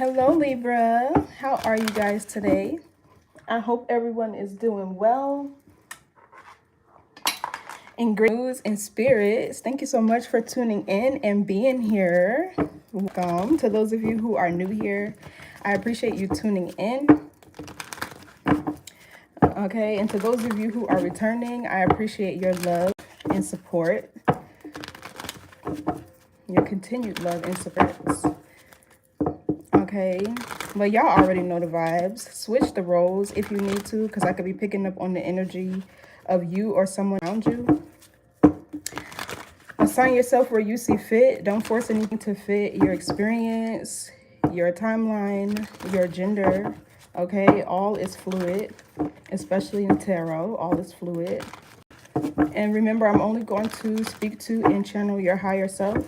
Hello Libra, how are you guys today? I hope everyone is doing well. In great news and spirits, thank you so much for tuning in and being here. Welcome to those of you who are new here. I appreciate you tuning in. Okay, and to those of you who are returning, I appreciate your love and support. Your continued love and support. Okay, but y'all already know the vibes. Switch the roles if you need to, because I could be picking up on the energy of you or someone around you. Assign yourself where you see fit. Don't force anything to fit your experience, your timeline, your gender. Okay, all is fluid, especially in tarot. All is fluid. And remember, I'm only going to speak to and channel your higher self.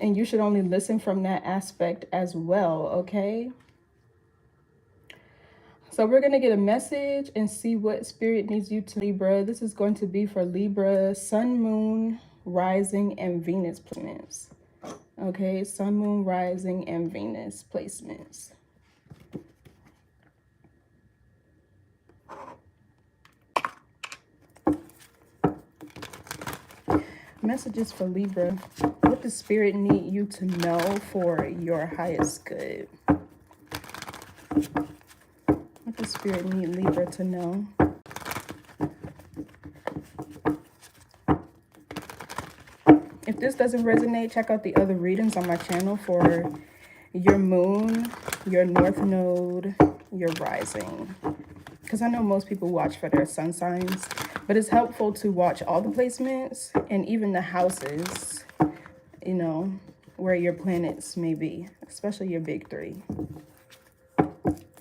And you should only listen from that aspect as well, okay? So we're going to get a message and see what spirit needs you to Libra. This is going to be for Libra, Sun, Moon, Rising, and Venus placements. Okay, Sun, Moon, Rising, and Venus placements. Messages for Libra. What does spirit need you to know for your highest good? What does spirit need Libra to know? If this doesn't resonate, check out the other readings on my channel for your moon, your north node, your rising. Because I know most people watch for their sun signs, but it's helpful to watch all the placements and even the houses, you know, where your planets may be, especially your big three.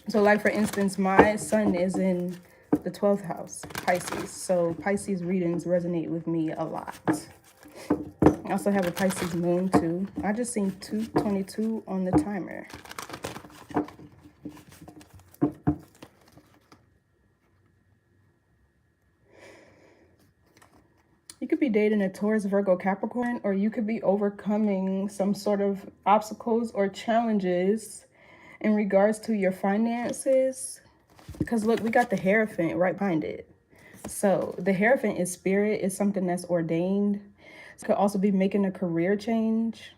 So like, for instance, my sun is in the 12th house, Pisces. So Pisces readings resonate with me a lot. I also have a Pisces moon too. I just seen 222 on the timer. You could be dating a Taurus, Virgo, Capricorn, or you could be overcoming some sort of obstacles or challenges in regards to your finances. Because look, we got the Hierophant right behind it. So the Hierophant is spirit, is something that's ordained. It could also be making a career change.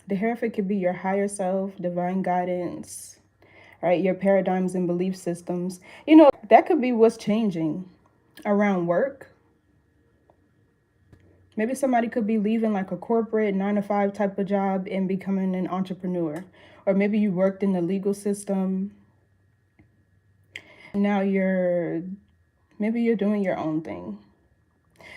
The Hierophant could be your higher self, divine guidance, right? Your paradigms and belief systems. You know, that could be what's changing around work. Maybe somebody could be leaving like a corporate 9-to-5 type of job and becoming an entrepreneur. Or maybe you worked in the legal system. Now maybe you're doing your own thing.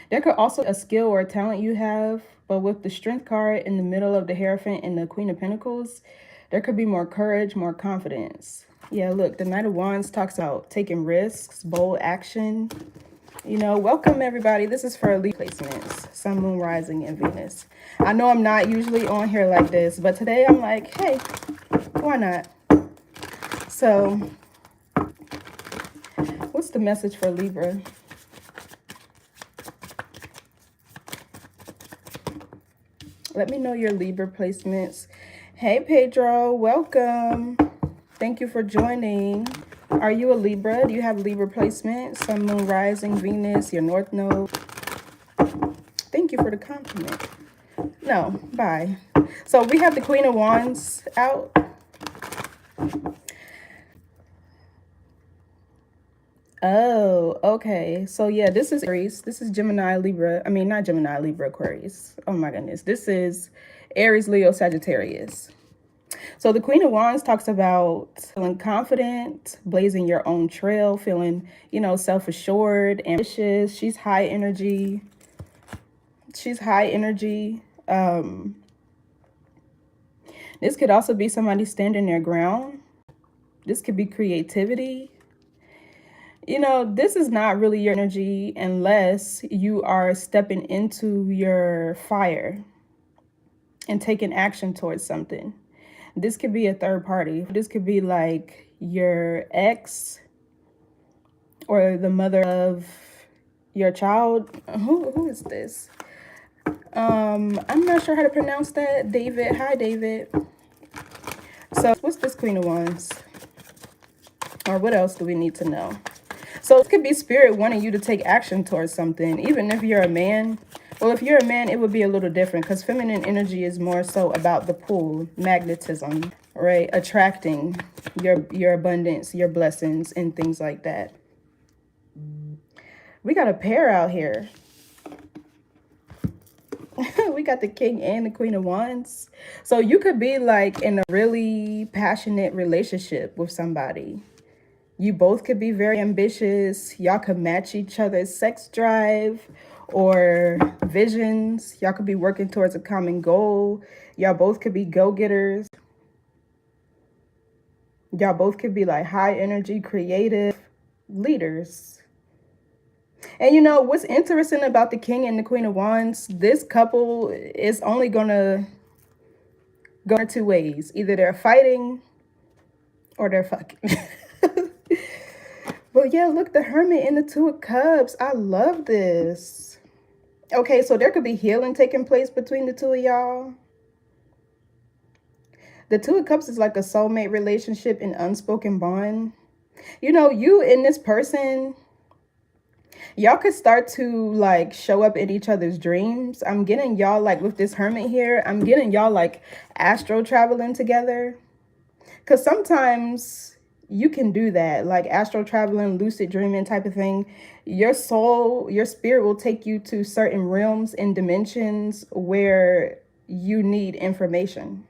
There could also be a skill or a talent you have, but with the Strength card in the middle of the Hierophant and the Queen of Pentacles, there could be more courage, more confidence. Yeah, look, the Knight of Wands talks about taking risks, bold action. You know, welcome everybody. This is for elite placements, Sun, Moon, Rising, and Venus. I know I'm not usually on here like this, but today I'm like, hey, why not? So, what's the message for Libra? Let me know your Libra placements. Hey, Pedro, welcome. Thank you for joining. Are you a Libra? Do you have Libra placement? Sun, Moon, Rising, Venus, your North Node? Thank you for the compliment. No, bye. So we have the Queen of Wands out. Oh, okay. So yeah, this is Aries. This is Gemini, Libra. I mean, not Gemini, Libra, Aquarius. Oh my goodness. This is Aries, Leo, Sagittarius. So the Queen of Wands talks about feeling confident, blazing your own trail, feeling, you know, self-assured, ambitious. She's high energy. She's high energy. This could also be somebody standing their ground. This could be creativity. You know, this is not really your energy unless you are stepping into your fire and taking action towards something. This could be a third party. This could be like your ex or the mother of your child. Who is this? I'm not sure how to pronounce that. David. Hi, David. So what's this Queen of Wands? Or what else do we need to know? So it could be spirit wanting you to take action towards something, even if you're a man. Well, if you're a man, it would be a little different because feminine energy is more so about the pull, magnetism, right? Attracting your abundance, your blessings, and things like that. We got a pair out here. We got the King and the Queen of Wands. So you could be like in a really passionate relationship with somebody. You both could be very ambitious. Y'all could match each other's sex drive or visions. Y'all could be working towards a common goal. Y'all both could be go-getters. Y'all both could be like high energy, creative leaders. And you know, what's interesting about the King and the Queen of Wands, this couple is only gonna go two ways. Either they're fighting or they're fucking. But yeah, look, the Hermit and the Two of Cups. I love this. Okay, so there could be healing taking place between the two of y'all. The Two of Cups is like a soulmate relationship, an unspoken bond. You know, you and this person, y'all could start to like show up in each other's dreams. I'm getting y'all like with this Hermit here, I'm getting y'all like astro traveling together. Because sometimes you can do that, like astral traveling, lucid dreaming type of thing. Your soul, your spirit will take you to certain realms and dimensions where you need information.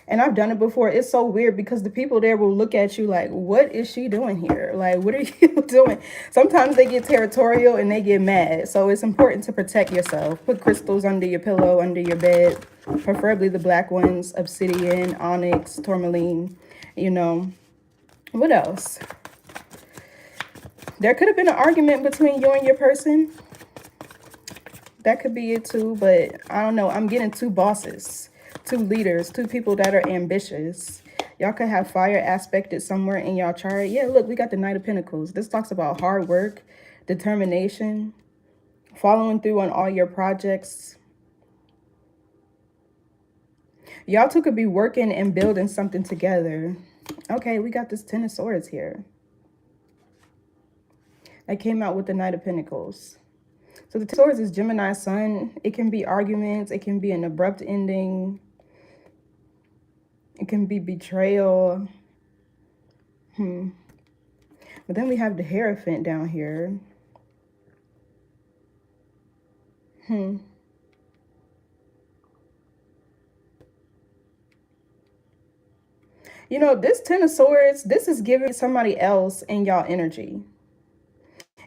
And I've done it before. It's so weird because the people there will look at you like, what is she doing here? Like, what are you doing? Sometimes they get territorial and they get mad. So it's important to protect yourself. Put crystals under your pillow, under your bed, preferably the black ones, obsidian, onyx, tourmaline, you know. What else? There could have been an argument between you and your person. That could be it too, but I don't know. I'm getting two bosses, two leaders, two people that are ambitious. Y'all could have fire aspected somewhere in y'all chart. Yeah, look, we got the Knight of Pentacles. This talks about hard work, determination, following through on all your projects. Y'all two could be working and building something together. Okay, we got this Ten of Swords here. I came out with the Knight of Pentacles. So the Ten of Swords is Gemini Sun. It can be arguments. It can be an abrupt ending. It can be betrayal. But then we have the Hierophant down here. You know, this Ten of Swords, this is giving somebody else in y'all energy.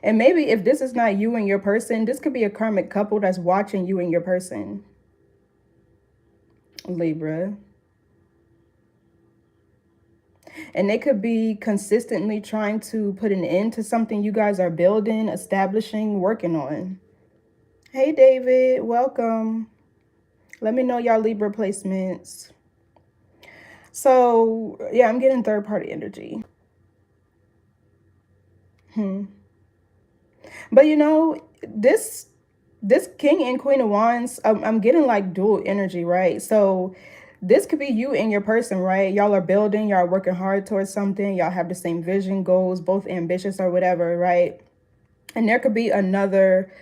And maybe if this is not you and your person, this could be a karmic couple that's watching you and your person. Libra. And they could be consistently trying to put an end to something you guys are building, establishing, working on. Hey, David, welcome. Let me know y'all Libra placements. So, yeah, I'm getting third-party energy. But, you know, this King and Queen of Wands, I'm getting like dual energy, right? So this could be you and your person, right? Y'all are building, y'all are working hard towards something. Y'all have the same vision, goals, both ambitious or whatever, right? And there could be another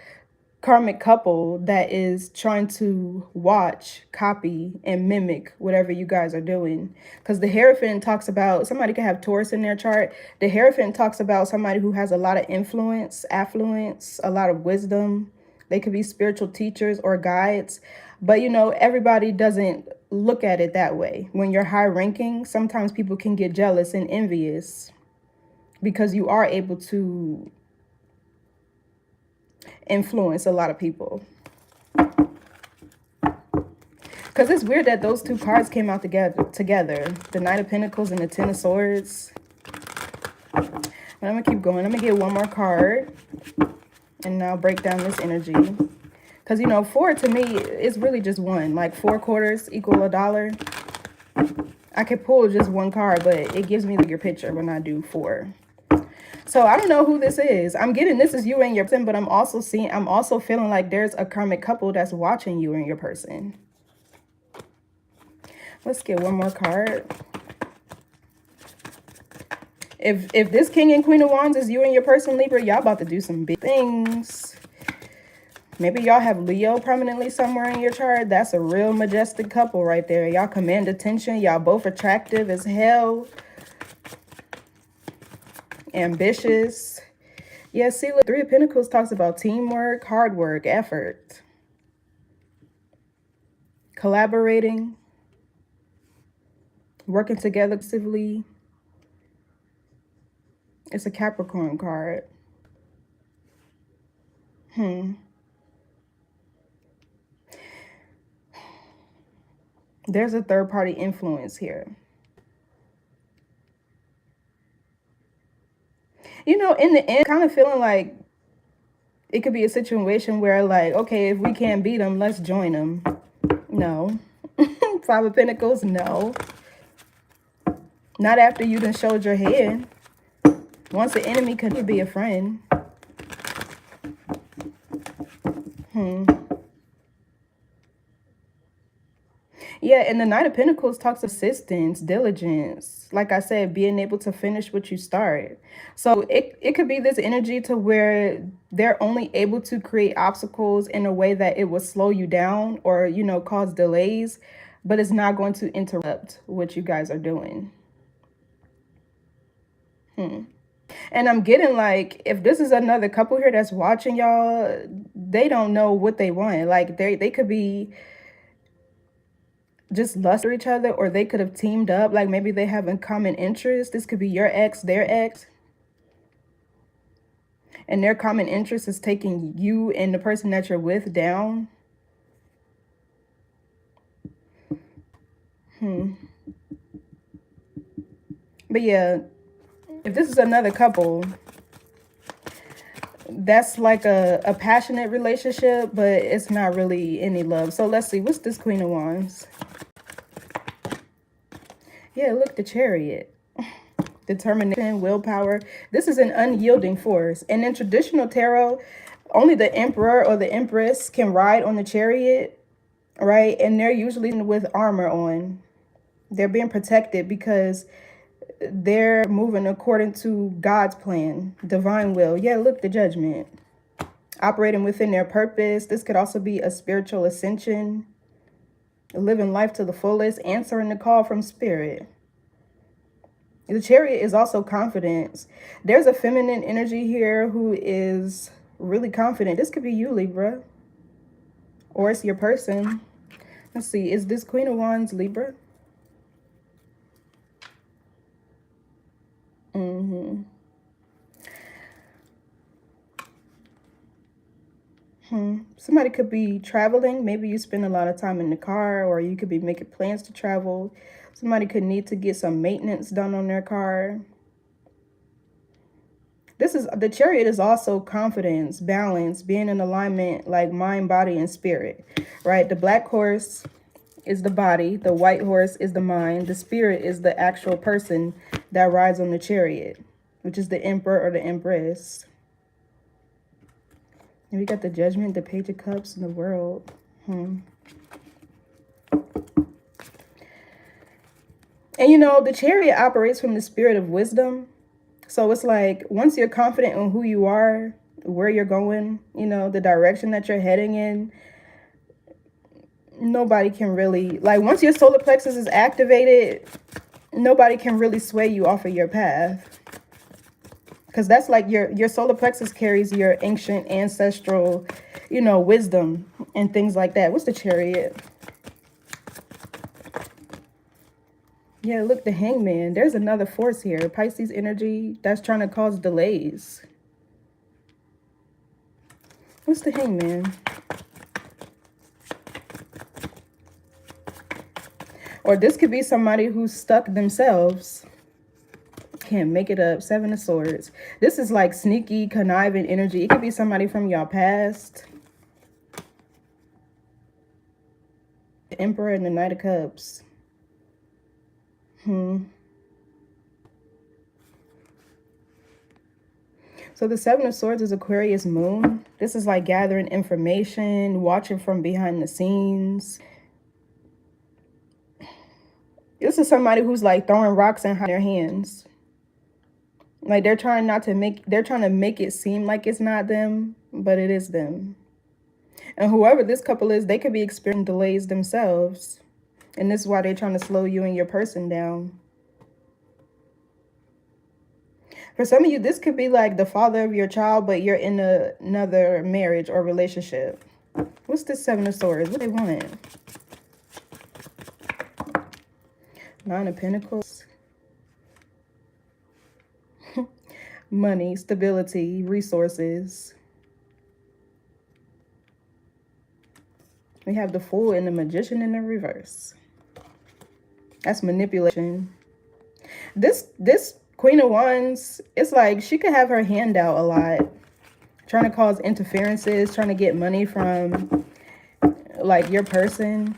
karmic couple that is trying to watch, copy, and mimic whatever you guys are doing. Because the Hierophant talks about, somebody could have Taurus in their chart. The Hierophant talks about somebody who has a lot of influence, affluence, a lot of wisdom. They could be spiritual teachers or guides. But, you know, everybody doesn't look at it that way. When you're high ranking, sometimes people can get jealous and envious because you are able to influence a lot of people. Because it's weird that those two cards came out together. The Knight of Pentacles and the Ten of Swords. But I'm going to keep going. I'm going to get one more card. And now break down this energy. Because, you know, 4 to me is really just one. Like 4 quarters equal $1. I could pull just one card, but it gives me the bigger picture when I do 4. So I don't know who this is. I'm getting this is you and your person, but I'm also feeling like there's a karmic couple that's watching you and your person. Let's get one more card. If this King and Queen of Wands is you and your person, Libra, y'all about to do some big things. Maybe y'all have Leo permanently somewhere in your chart. That's a real majestic couple right there. Y'all command attention. Y'all both attractive as hell. Ambitious. Yeah, see, look, Three of Pentacles talks about teamwork, hard work, effort. Collaborating. Working together actively. It's a Capricorn card. There's a third-party influence here. You know, in the end, kind of feeling like it could be a situation where, like, okay, if we can't beat them, let's join them. No. Five of Pentacles, no. Not after you done showed your hand. Once the enemy could be a friend. Yeah, and the Knight of Pentacles talks assistance, diligence. Like I said, being able to finish what you start. So it could be this energy to where they're only able to create obstacles in a way that it will slow you down or, you know, cause delays, but it's not going to interrupt what you guys are doing. And I'm getting like, if this is another couple here that's watching y'all, they don't know what they want. Like they could be just lust for each other, or they could have teamed up. Like maybe they have a common interest. This could be your ex, their ex. And their common interest is taking you and the person that you're with down. But yeah, if this is another couple, that's like a passionate relationship, but it's not really any love. So let's see, what's this Queen of Wands? Yeah, look, the Chariot. Determination, willpower. This is an unyielding force. And in traditional tarot, only the Emperor or the Empress can ride on the Chariot, right? And they're usually with armor on. They're being protected because they're moving according to God's plan, divine will. Yeah, look, the Judgment. Operating within their purpose. This could also be a spiritual ascension. Living life to the fullest, answering the call from spirit. The Chariot is also confidence. There's a feminine energy here who is really confident. This could be you, Libra. Or it's your person. Let's see, is this Queen of Wands Libra? Somebody could be traveling. Maybe you spend a lot of time in the car, or you could be making plans to travel. Somebody could need to get some maintenance done on their car. The Chariot is also confidence, balance, being in alignment, like mind, body, and spirit, right? The black horse is the body. The white horse is the mind. The spirit is the actual person that rides on the Chariot, which is the Emperor or the Empress. And we got the Judgment, the Page of Cups, and the World. And you know, the Chariot operates from the spirit of wisdom. So it's like, once you're confident in who you are, where you're going, you know, the direction that you're heading in, nobody can really, like, once your solar plexus is activated, nobody can really sway you off of your path. Because that's like your solar plexus carries your ancient ancestral, you know, wisdom and things like that. What's the Chariot? Yeah, look, the Hangman. There's another force here. Pisces energy that's trying to cause delays. What's the Hangman? Or this could be somebody who's stuck themselves. Can't make it up. Seven of Swords. This is like sneaky, conniving energy. It could be somebody from your past. The Emperor and the Knight of Cups. So the Seven of Swords is Aquarius moon. This is like gathering information, watching from behind the scenes. This is somebody who's like throwing rocks in their hands. Like they're trying to make it seem like it's not them, but it is them. And whoever this couple is, they could be experiencing delays themselves. And this is why they're trying to slow you and your person down. For some of you, this could be like the father of your child, but you're in another marriage or relationship. What's this Seven of Swords? What do they want? Nine of Pentacles. Money, stability, resources. We have the Fool and the Magician in the reverse. That's manipulation. This Queen of Wands, it's like she could have her hand out a lot, trying to cause interferences, trying to get money from like your person,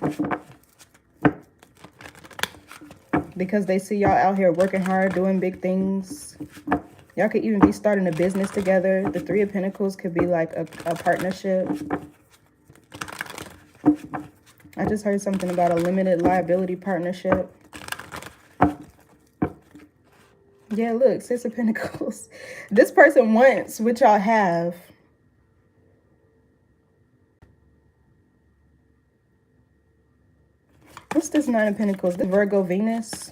because they see y'all out here working hard, doing big things. Y'all could even be starting a business together. The Three of Pentacles could be like a partnership. I just heard something about a limited liability partnership. Yeah, look, Six of Pentacles. This person wants what y'all have. What's this Nine of Pentacles? The Virgo Venus.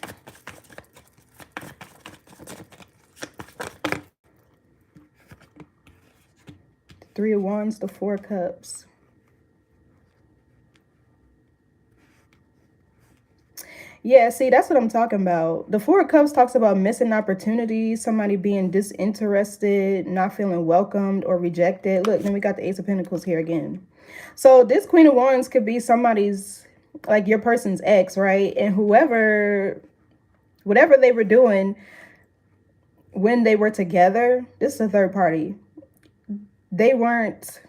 The Three of Wands, the Four of Cups. Yeah, see, that's what I'm talking about. The Four of Cups talks about missing opportunities, somebody being disinterested, not feeling welcomed or rejected. Look, then we got the Ace of Pentacles here again. So this Queen of Wands could be somebody's, like your person's ex, right? And whatever they were doing when they were together, this is a third party. They weren't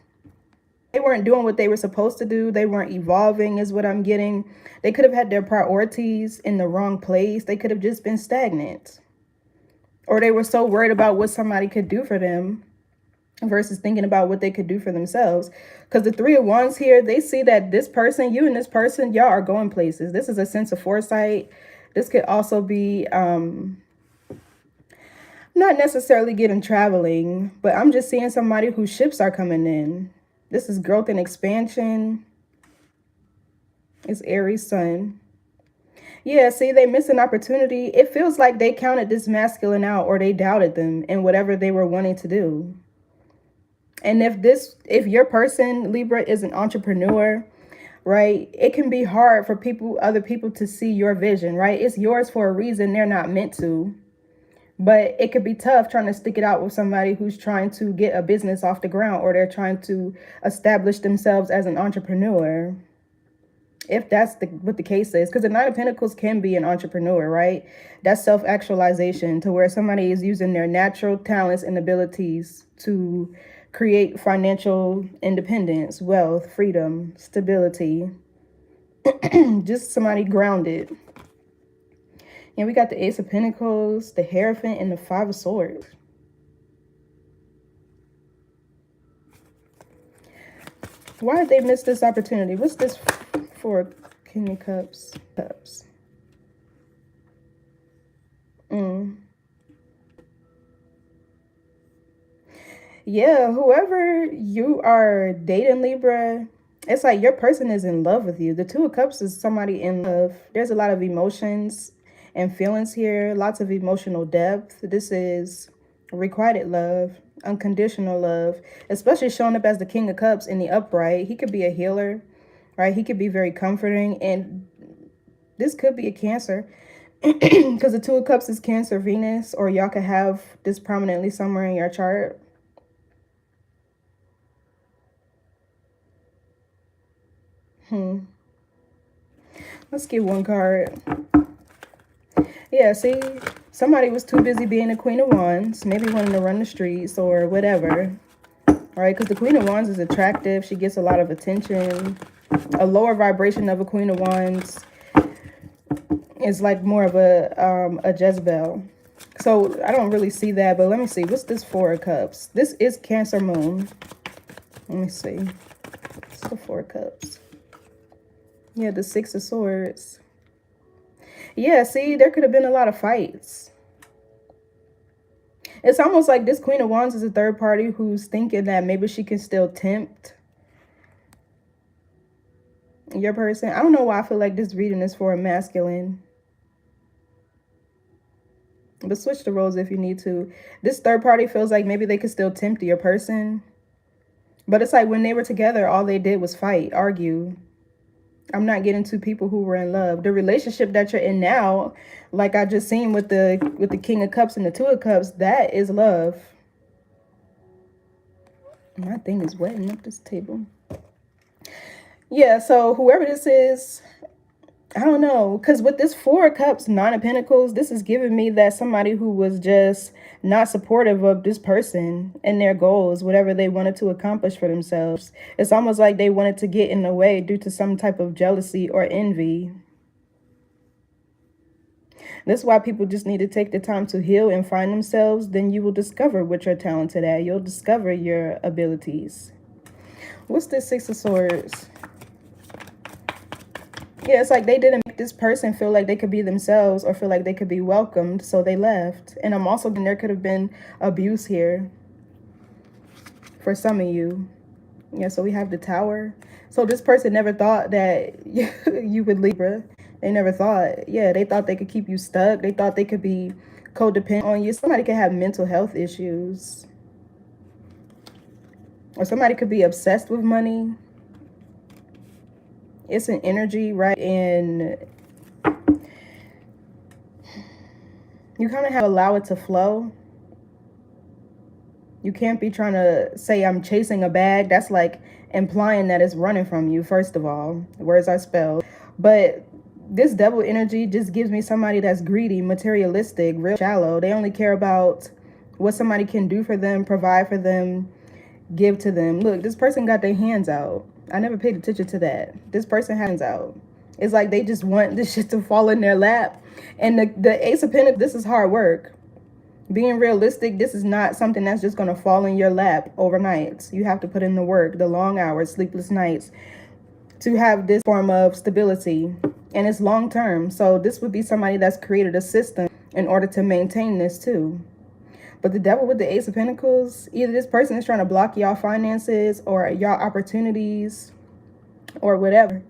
doing what they were supposed to do. They weren't evolving is what I'm getting. They could have had their priorities in the wrong place. They could have just been stagnant. Or they were so worried about what somebody could do for them versus thinking about what they could do for themselves. Because the Three of Wands here, they see that this person, you and this person, y'all are going places. This is a sense of foresight. This could also be not necessarily getting traveling, but I'm just seeing somebody whose ships are coming in. This is growth and expansion. It's Aries Sun. Yeah, see, they missed an opportunity. It feels like they counted this masculine out, or they doubted them in whatever they were wanting to do. And if your person, Libra, is an entrepreneur, right, it can be hard for other people to see your vision, right? It's yours for a reason. They're not meant to. But it could be tough trying to stick it out with somebody who's trying to get a business off the ground, or they're trying to establish themselves as an entrepreneur. If that's what the case is. Because the Nine of Pentacles can be an entrepreneur, right? That's self-actualization, to where somebody is using their natural talents and abilities to create financial independence, wealth, freedom, stability. Just somebody grounded. And we got the Ace of Pentacles, the Hierophant, and the Five of Swords. Why did they miss this opportunity? What's this for? King of Cups. Yeah, whoever you are dating, Libra, it's like your person is in love with you. The Two of Cups is somebody in love. There's a lot of emotions and feelings here. Lots of emotional depth. This is requited love, unconditional love, especially showing up as the King of Cups in the upright. He could be a healer, right? He could be very comforting, and this could be a Cancer because the Two of Cups is Cancer, Venus, or y'all could have this prominently somewhere in your chart. Let's get one card. Yeah, see, somebody was too busy being the Queen of Wands, maybe wanting to run the streets or whatever. All right, because the Queen of Wands is attractive. She gets a lot of attention. A lower vibration of a Queen of Wands is like more of a Jezebel. So I don't really see that, but let me see. What's this Four of Cups? This is Cancer Moon. Let me see. It's the Four of Cups. Yeah, the Six of Swords. Yeah, see, there could have been a lot of fights. It's almost like this Queen of Wands is a third party who's thinking that maybe she can still tempt your person. I don't know why I feel like this reading is for a masculine. But switch the roles if you need to. This third party feels like maybe they could still tempt your person. But it's like when they were together, all they did was fight, argue. I'm not getting two people who were in love. The relationship that you're in now, like I just seen with the King of Cups and the Two of Cups, that is love. My thing is wetting up this table. Yeah, so whoever this is, I don't know, because with this Four of Cups, Nine of Pentacles, this is giving me that somebody who was just not supportive of this person and their goals, whatever they wanted to accomplish for themselves. It's almost like they wanted to get in the way due to some type of jealousy or envy. That's why people just need to take the time to heal and find themselves. Then you will discover what you're talented at. You'll discover your abilities. What's this Six of Swords? Yeah, it's like they didn't make this person feel like they could be themselves or feel like they could be welcomed, so they left. And I'm also thinking there could have been abuse here for some of you. Yeah, so we have the Tower. So this person never thought that you would Libra. They never thought. Yeah, they thought they could keep you stuck. They thought they could be codependent on you. Somebody could have mental health issues. Or somebody could be obsessed with money. It's an energy, right? And you kind of have to allow it to flow. You can't be trying to say I'm chasing a bag. That's like implying that it's running from you, first of all. Words are spelled. But this Devil energy just gives me somebody that's greedy, materialistic, real shallow. They only care about what somebody can do for them, provide for them, give to them. Look, this person got their hands out. I never paid attention to that. This person hands out. It's like they just want this shit to fall in their lap. And the Ace of Pentacles, this is hard work. Being realistic, this is not something that's just going to fall in your lap overnight. You have to put in the work, the long hours, sleepless nights to have this form of stability. And it's long term. So this would be somebody that's created a system in order to maintain this too. But the Devil with the Ace of Pentacles, either this person is trying to block y'all finances or y'all opportunities or whatever.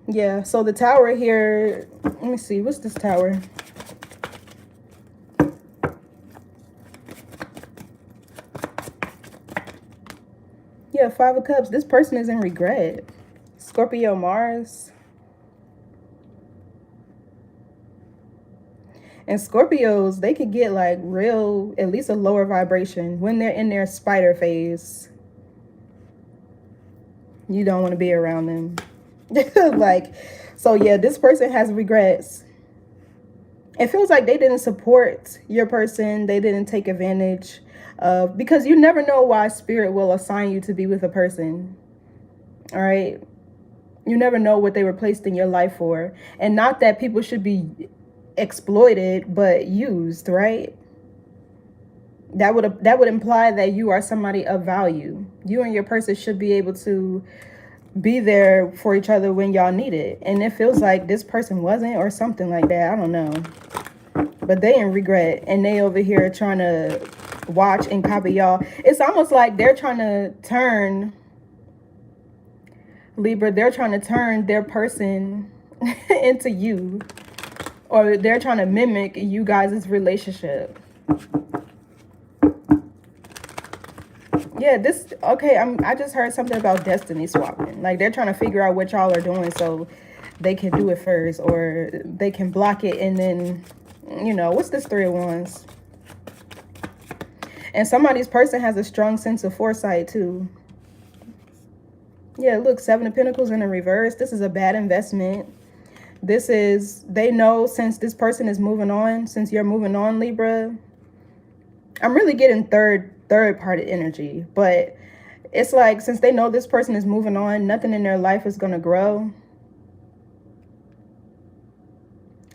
Yeah, so the Tower here, let me see, what's this Tower? Yeah, Five of Cups. This person is in regret. Scorpio, Mars. And Scorpios, they could get like real, at least a lower vibration when they're in their spider phase. You don't want to be around them. Like, so yeah, this person has regrets. It feels like they didn't support your person. They didn't take advantage of, because you never know why spirit will assign you to be with a person. All right. You never know what they were placed in your life for. And not that people should be exploited, but used, right? That would imply that you are somebody of value. You and your person should be able to be there for each other when y'all need it. And it feels like this person wasn't, or something like that. I don't know. But they in regret, and they over here trying to watch and copy y'all. It's almost like they're trying to turn, Libra, they're trying to turn their person into you. Or they're trying to mimic you guys' relationship. Yeah, this, okay, I just heard something about destiny swapping. Like they're trying to figure out what y'all are doing so they can do it first, or they can block it, and then, you know, what's this Three of Wands? And somebody's person has a strong sense of foresight too. Yeah, look, Seven of Pentacles in the reverse. This is a bad investment. This is, they know since this person is moving on, since you're moving on, Libra. I'm really getting third party energy, but it's like since they know this person is moving on, nothing in their life is going to grow.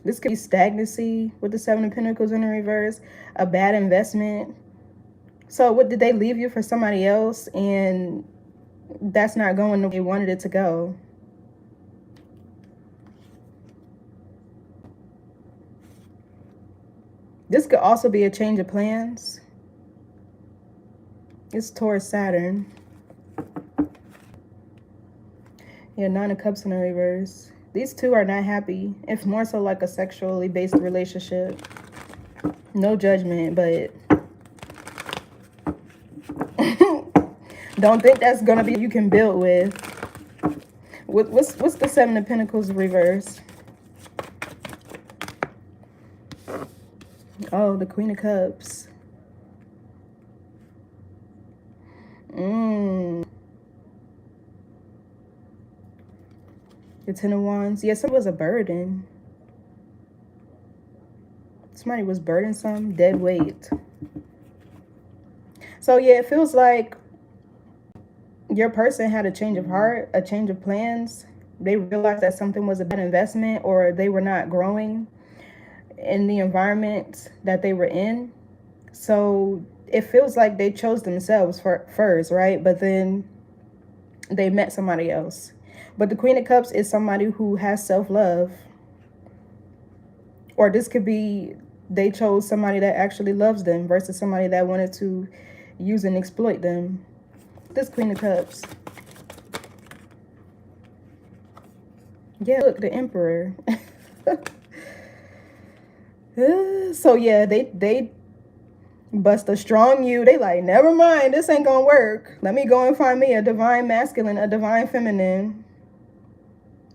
This could be stagnancy with the Seven of Pentacles in the reverse, a bad investment. So what, did they leave you for somebody else, and that's not going the way they wanted it to go? This could also be a change of plans. It's Taurus Saturn. Yeah, Nine of Cups in the reverse. These two are not happy. It's more so like a sexually based relationship. No judgment, but don't think that's gonna be you can build with. What's the Seven of Pentacles reverse? Oh, the Queen of Cups. The Ten of Wands. Yes, it was a burden. Somebody was burdensome, dead weight. So yeah, it feels like your person had a change of heart, a change of plans. They realized that something was a bad investment, or they were not growing in the environment that they were in. So it feels like they chose themselves first, right? But then they met somebody else. But the Queen of Cups is somebody who has self-love. Or this could be they chose somebody that actually loves them versus somebody that wanted to use and exploit them. This Queen of Cups. Yeah, look, the Emperor. So yeah, they bust a strong you. They like, never mind, this ain't gonna work. Let me go and find me a divine masculine, a divine feminine.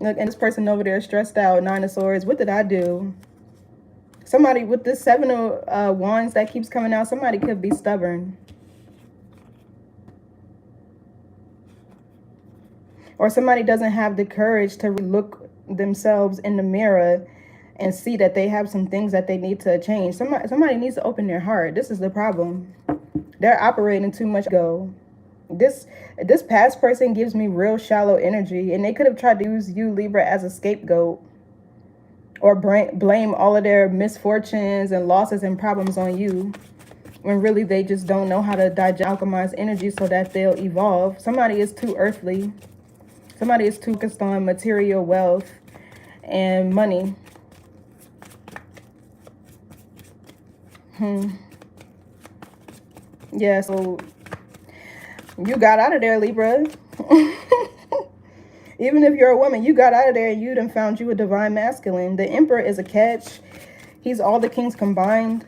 Look, and this person over there stressed out, Nine of Swords. What did I do? Somebody with this Seven of Wands that keeps coming out, somebody could be stubborn. Or somebody doesn't have the courage to look themselves in the mirror and see that they have some things that they need to change. Somebody needs to open their heart. This is the problem. They're operating too much ego. This past person gives me real shallow energy, and they could have tried to use you, Libra, as a scapegoat, or blame all of their misfortunes and losses and problems on you, when really they just don't know how to digest, alchemize energy so that they'll evolve. Somebody is too earthly. Somebody is too focused on material wealth and money. Yeah, so you got out of there, Libra. Even if you're a woman, you got out of there and you done found you a divine masculine. The Emperor is a catch. He's all the kings combined.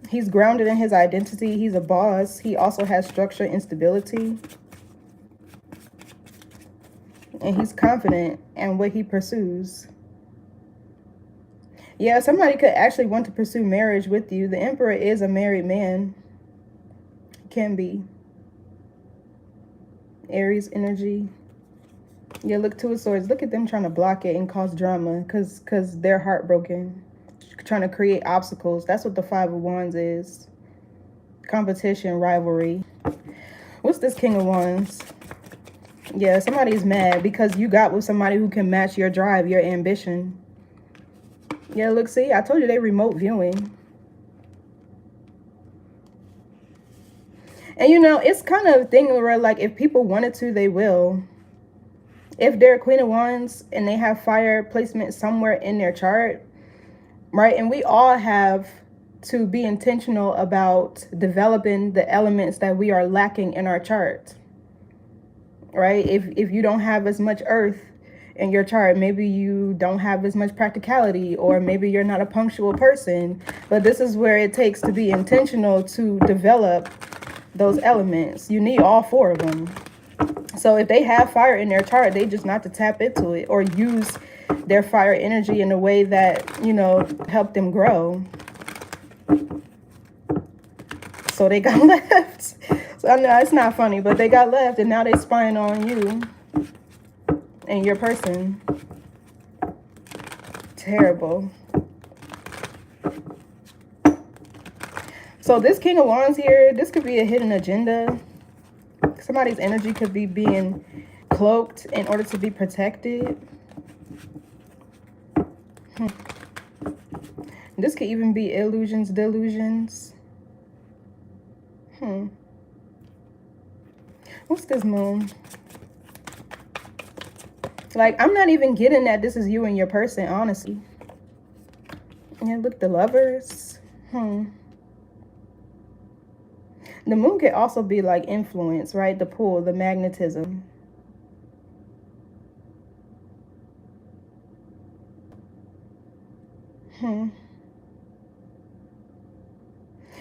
He's grounded in his identity. He's a boss. He also has structure and stability. And he's confident in what he pursues. Yeah, somebody could actually want to pursue marriage with you. The Emperor is a married man. Can be. Aries energy. Yeah, look, Two of Swords. Look at them trying to block it and cause drama because they're heartbroken. Trying to create obstacles. That's what the Five of Wands is. Competition, rivalry. What's this King of Wands? Yeah, somebody's mad because you got with somebody who can match your drive, your ambition. Yeah, look, see, I told you they remote viewing. And you know, it's kind of a thing where like if people wanted to, they will. If they're a Queen of Wands and they have fire placement somewhere in their chart, right? And we all have to be intentional about developing the elements that we are lacking in our chart, right? If you don't have as much earth in your chart, maybe you don't have as much practicality, or maybe you're not a punctual person. But this is where it takes to be intentional to develop those elements. You need all four of them. So if they have fire in their chart, they just not to tap into it or use their fire energy in a way that, you know, help them grow. So they got left. So I know it's not funny, but they got left and now they spying on you and your person. Terrible. So this King of Wands here, this could be a hidden agenda. Somebody's energy could be being cloaked in order to be protected. This could even be illusions, delusions. What's this Moon? Like, I'm not even getting that this is you and your person, honestly. Yeah, look, the Lovers. The moon could also be like influence, right? The pull, the magnetism.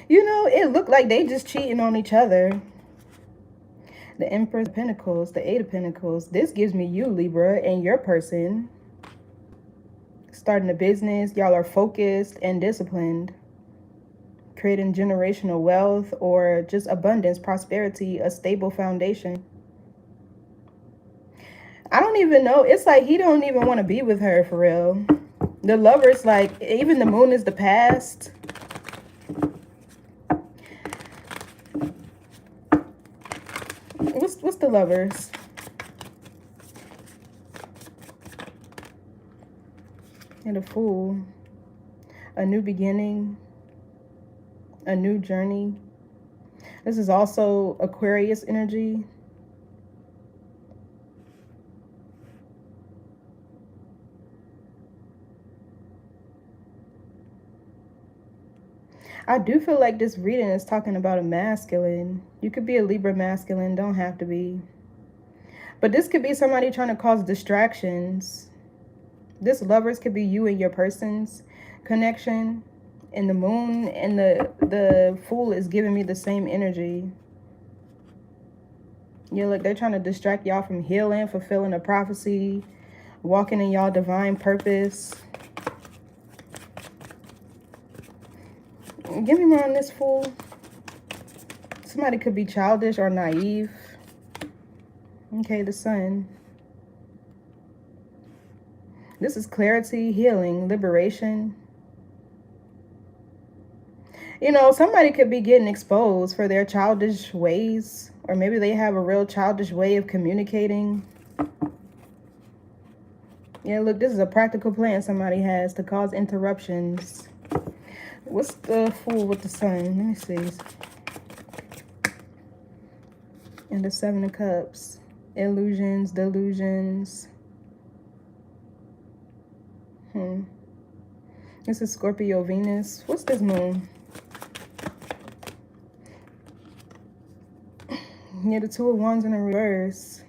You know, it looked like they just cheating on each other. The Empress of Pentacles, the Eight of Pentacles. This gives me you, Libra, and your person. Starting a business. Y'all are focused and disciplined. Creating generational wealth or just abundance, prosperity, a stable foundation. I don't even know. It's like he don't even want to be with her for real. The Lovers, like, even the moon is the past. What's the Lovers? And the Fool. A new beginning. A new journey. This is also Aquarius energy. I do feel like this reading is talking about a masculine. You could be a Libra masculine, don't have to be. But this could be somebody trying to cause distractions. This Lovers could be you and your person's connection. And the moon and the Fool is giving me the same energy. Yeah, look, they're trying to distract y'all from healing, fulfilling a prophecy, walking in y'all divine purpose. Give me more on this Fool. Somebody could be childish or naive. Okay, the Sun. This is clarity, healing, liberation. You know, somebody could be getting exposed for their childish ways. Or maybe they have a real childish way of communicating. Yeah, look, this is a practical plan somebody has to cause interruptions. What's the Fool with the Sun? Let me see. And the Seven of Cups. Illusions, delusions. This is Scorpio Venus. What's this moon? Yeah, the Two of Wands in the reverse.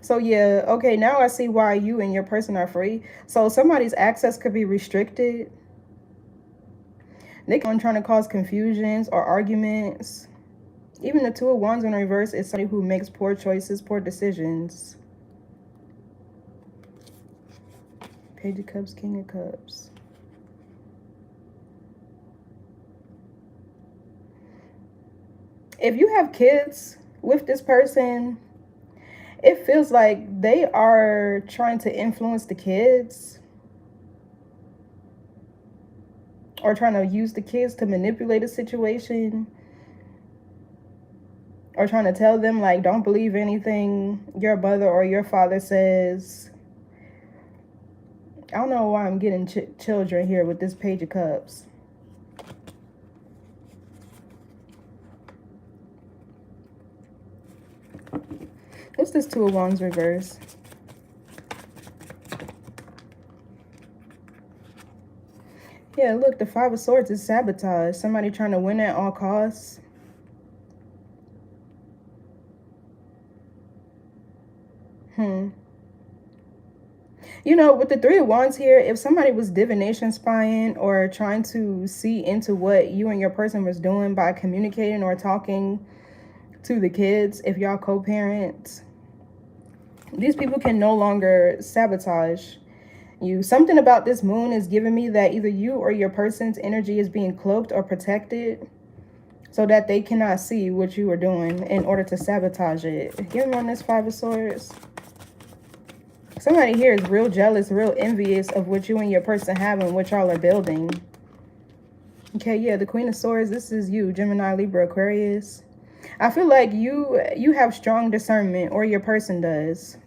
So yeah, okay, now I see why you and your person are free. So somebody's access could be restricted. They can trying to cause confusions or arguments. Even the Two of Wands in reverse is somebody who makes poor choices, poor decisions. Page of Cups, King of Cups. If you have kids with this person, it feels like they are trying to influence the kids. Or trying to use the kids to manipulate a situation. Or trying to tell them, like, don't believe anything your mother or your father says. I don't know why I'm getting children here with this Page of Cups. What's this Two of Wands reverse? Yeah, look, the Five of Swords is sabotage. Somebody trying to win at all costs. You know, with the Three of Wands here, if somebody was divination spying or trying to see into what you and your person was doing by communicating or talking to the kids, if y'all co-parent, these people can no longer sabotage you. Something about this moon is giving me that either you or your person's energy is being cloaked or protected so that they cannot see what you are doing in order to sabotage it. Give me on this Five of Swords. Somebody here is real jealous, real envious of what you and your person have and what y'all are building. Okay, yeah, the Queen of Swords, this is you, Gemini, Libra, Aquarius. I feel like you have strong discernment, or your person does.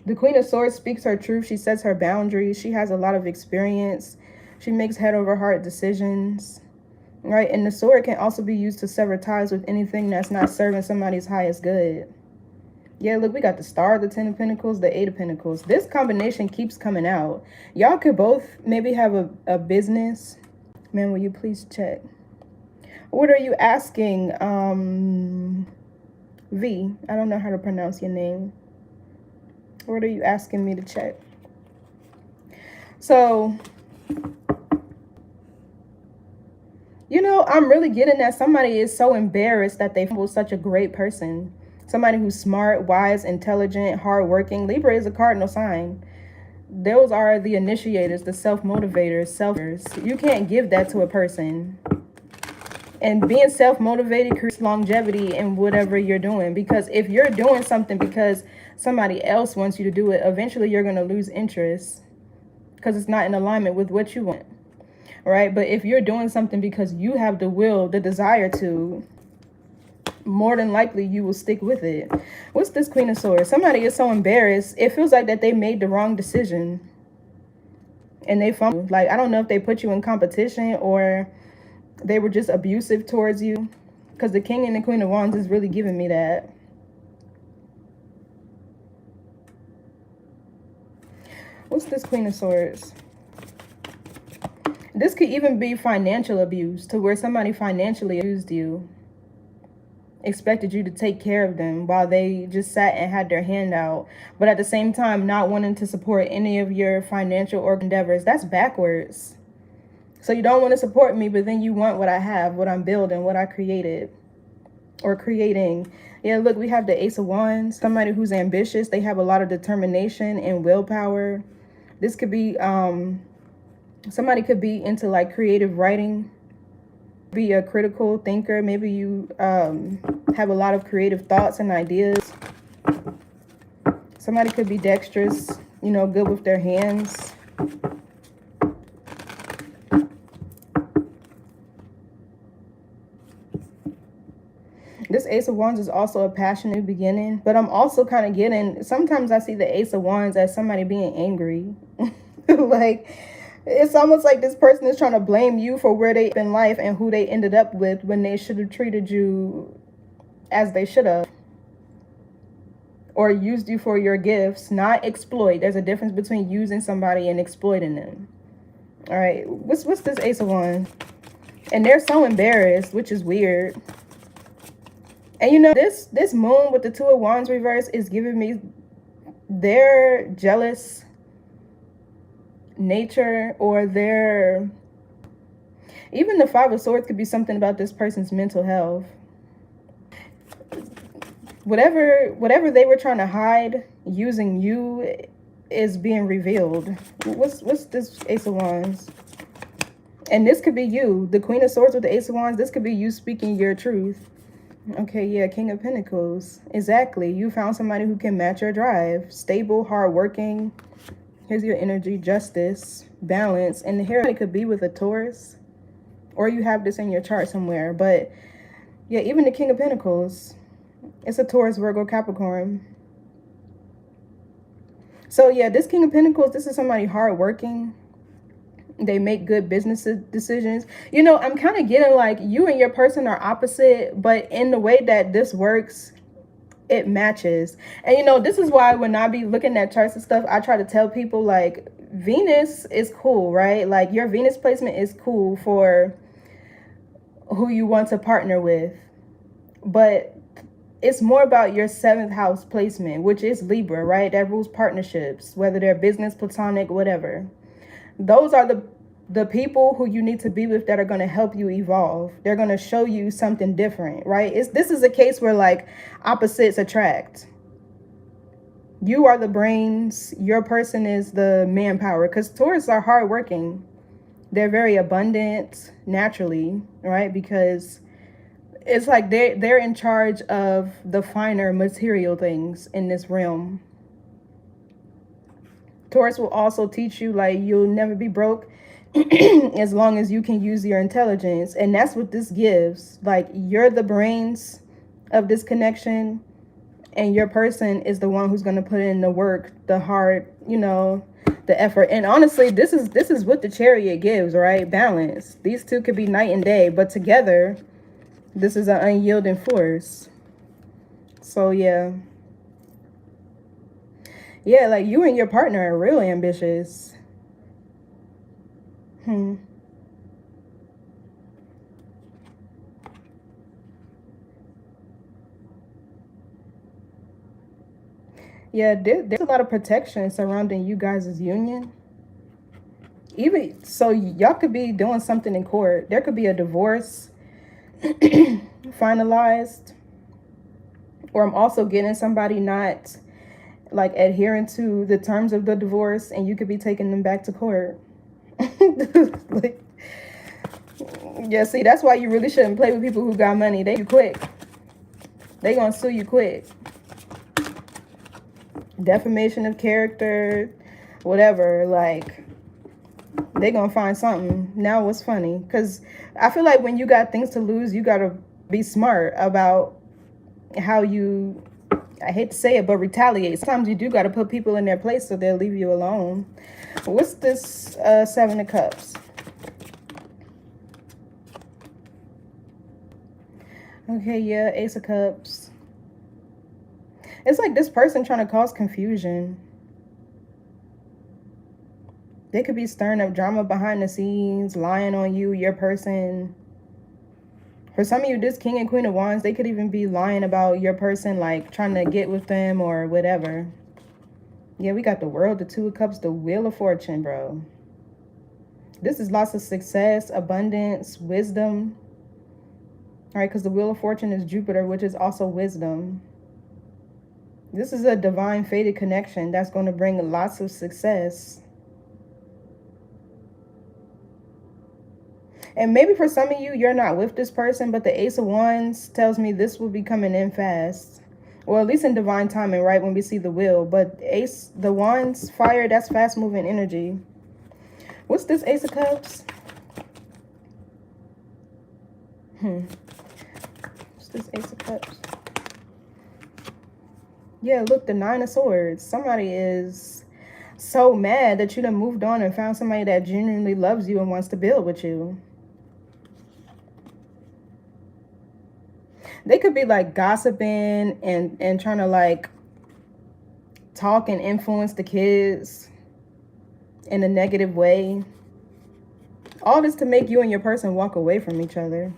The Queen of Swords speaks her truth. She sets her boundaries. She has a lot of experience. She makes head over heart decisions, right? And the sword can also be used to sever ties with anything that's not serving somebody's highest good. Yeah, look, we got the Star, the Ten of Pentacles, the Eight of Pentacles. This combination keeps coming out. Y'all could both maybe have a business Man, will you please check? What are you asking? V. I don't know how to pronounce your name. What are you asking me to check? So, you know, I'm really getting that somebody is so embarrassed that they fumbled such a great person. Somebody who's smart, wise, intelligent, hardworking. Libra is a cardinal sign. Those are the initiators, the self-motivators, selfers. You can't give that to a person. And being self-motivated creates longevity in whatever you're doing. Because if you're doing something because somebody else wants you to do it, eventually you're going to lose interest because it's not in alignment with what you want. Right? But if you're doing something because you have the will, the desire to, more than likely you will stick with it. What's this Queen of Swords? Somebody is so embarrassed. It feels like that they made the wrong decision and they fumbled. Like, I don't know if they put you in competition or they were just abusive towards you, because the King and the Queen of Wands is really giving me that. What's this Queen of Swords? This could even be financial abuse, to where somebody financially abused you, expected you to take care of them while they just sat and had their hand out, but at the same time not wanting to support any of your financial or endeavors. That's backwards. So you don't want to support me, but then you want what I have, what I'm building, what I created or creating. Yeah, look, we have the Ace of Wands. Somebody who's ambitious. They have a lot of determination and willpower. This could be, somebody could be into like creative writing, be a critical thinker. Maybe you have a lot of creative thoughts and ideas. Somebody could be dexterous, you know, good with their hands. This Ace of Wands is also a passionate beginning, but I'm also kind of getting, sometimes I see the Ace of Wands as somebody being angry. Like, it's almost like this person is trying to blame you for where they've been in life and who they ended up with when they should have treated you as they should have. Or used you for your gifts, not exploit. There's a difference between using somebody and exploiting them. All right, what's this Ace of Wands? And they're so embarrassed, which is weird. And you know, this moon with the Two of Wands reverse is giving me their jealous nature, or their, even the Five of Swords could be something about this person's mental health. Whatever they were trying to hide using you is being revealed. What's this Ace of Wands? And this could be you, the Queen of Swords with the Ace of Wands. This could be you speaking your truth. Okay, yeah, King of Pentacles. Exactly. You found somebody who can match your drive. Stable, hardworking. Here's your energy, justice, balance. And here it could be with a Taurus. Or you have this in your chart somewhere. But yeah, even the King of Pentacles. It's a Taurus, Virgo, Capricorn. So yeah, this King of Pentacles, this is somebody hardworking. They make good business decisions. You know, I'm kind of getting like you and your person are opposite, but in the way that this works, it matches. And you know, this is why when I be looking at charts and stuff, I try to tell people like Venus is cool, right? Like your Venus placement is cool for who you want to partner with. But it's more about your 7th house placement, which is Libra, right? That rules partnerships, whether they're business, platonic, whatever. Those are the people who you need to be with that are going to help you evolve. They're going to show you something different, right? This is a case where like opposites attract. You are the brains. Your person is the manpower, because Taurus are hardworking. They're very abundant naturally, right? Because it's like they're in charge of the finer material things in this realm. Taurus will also teach you like you'll never be broke as long as you can use your intelligence. And that's what this gives. Like you're the brains of this connection, and your person is the one who's going to put in the work, the hard, you know, the effort. And honestly, this is what the Chariot gives, right? Balance. These two could be night and day, but together, this is an unyielding force. So yeah. Yeah, like you and your partner are real ambitious. Yeah, there's a lot of protection surrounding you guys' union. Even so, y'all could be doing something in court. There could be a divorce finalized, or I'm also getting somebody not like adhering to the terms of the divorce, and you could be taking them back to court. Like, yeah, see, that's why you really shouldn't play with people who got money. They quick. They gonna sue you quick. Defamation of character, whatever. Like, they gonna find something. Now what's funny? Because I feel like when you got things to lose, you gotta be smart about how you, I hate to say it, but retaliate. Sometimes you do gotta put people in their place so they'll leave you alone. What's this Seven of Cups? Okay, yeah, Ace of Cups. It's like this person trying to cause confusion. They could be stirring up drama behind the scenes, lying on you, your person. For some of you, this King and Queen of Wands, they could even be lying about your person, like trying to get with them or whatever. Yeah, we got the World, the Two of Cups, the Wheel of Fortune, bro. This is lots of success, abundance, wisdom. All right, because the Wheel of Fortune is Jupiter, which is also wisdom. This is a divine fated connection that's going to bring lots of success. And maybe for some of you, you're not with this person, but the Ace of Wands tells me this will be coming in fast. Well, at least in divine timing, right, when we see the wheel. But the Wands, fire, that's fast-moving energy. What's this Ace of Cups? What's this Ace of Cups? Yeah, look, the Nine of Swords. Somebody is so mad that you done moved on and found somebody that genuinely loves you and wants to build with you. They could be like gossiping and trying to like talk and influence the kids in a negative way. All this to make you and your person walk away from each other.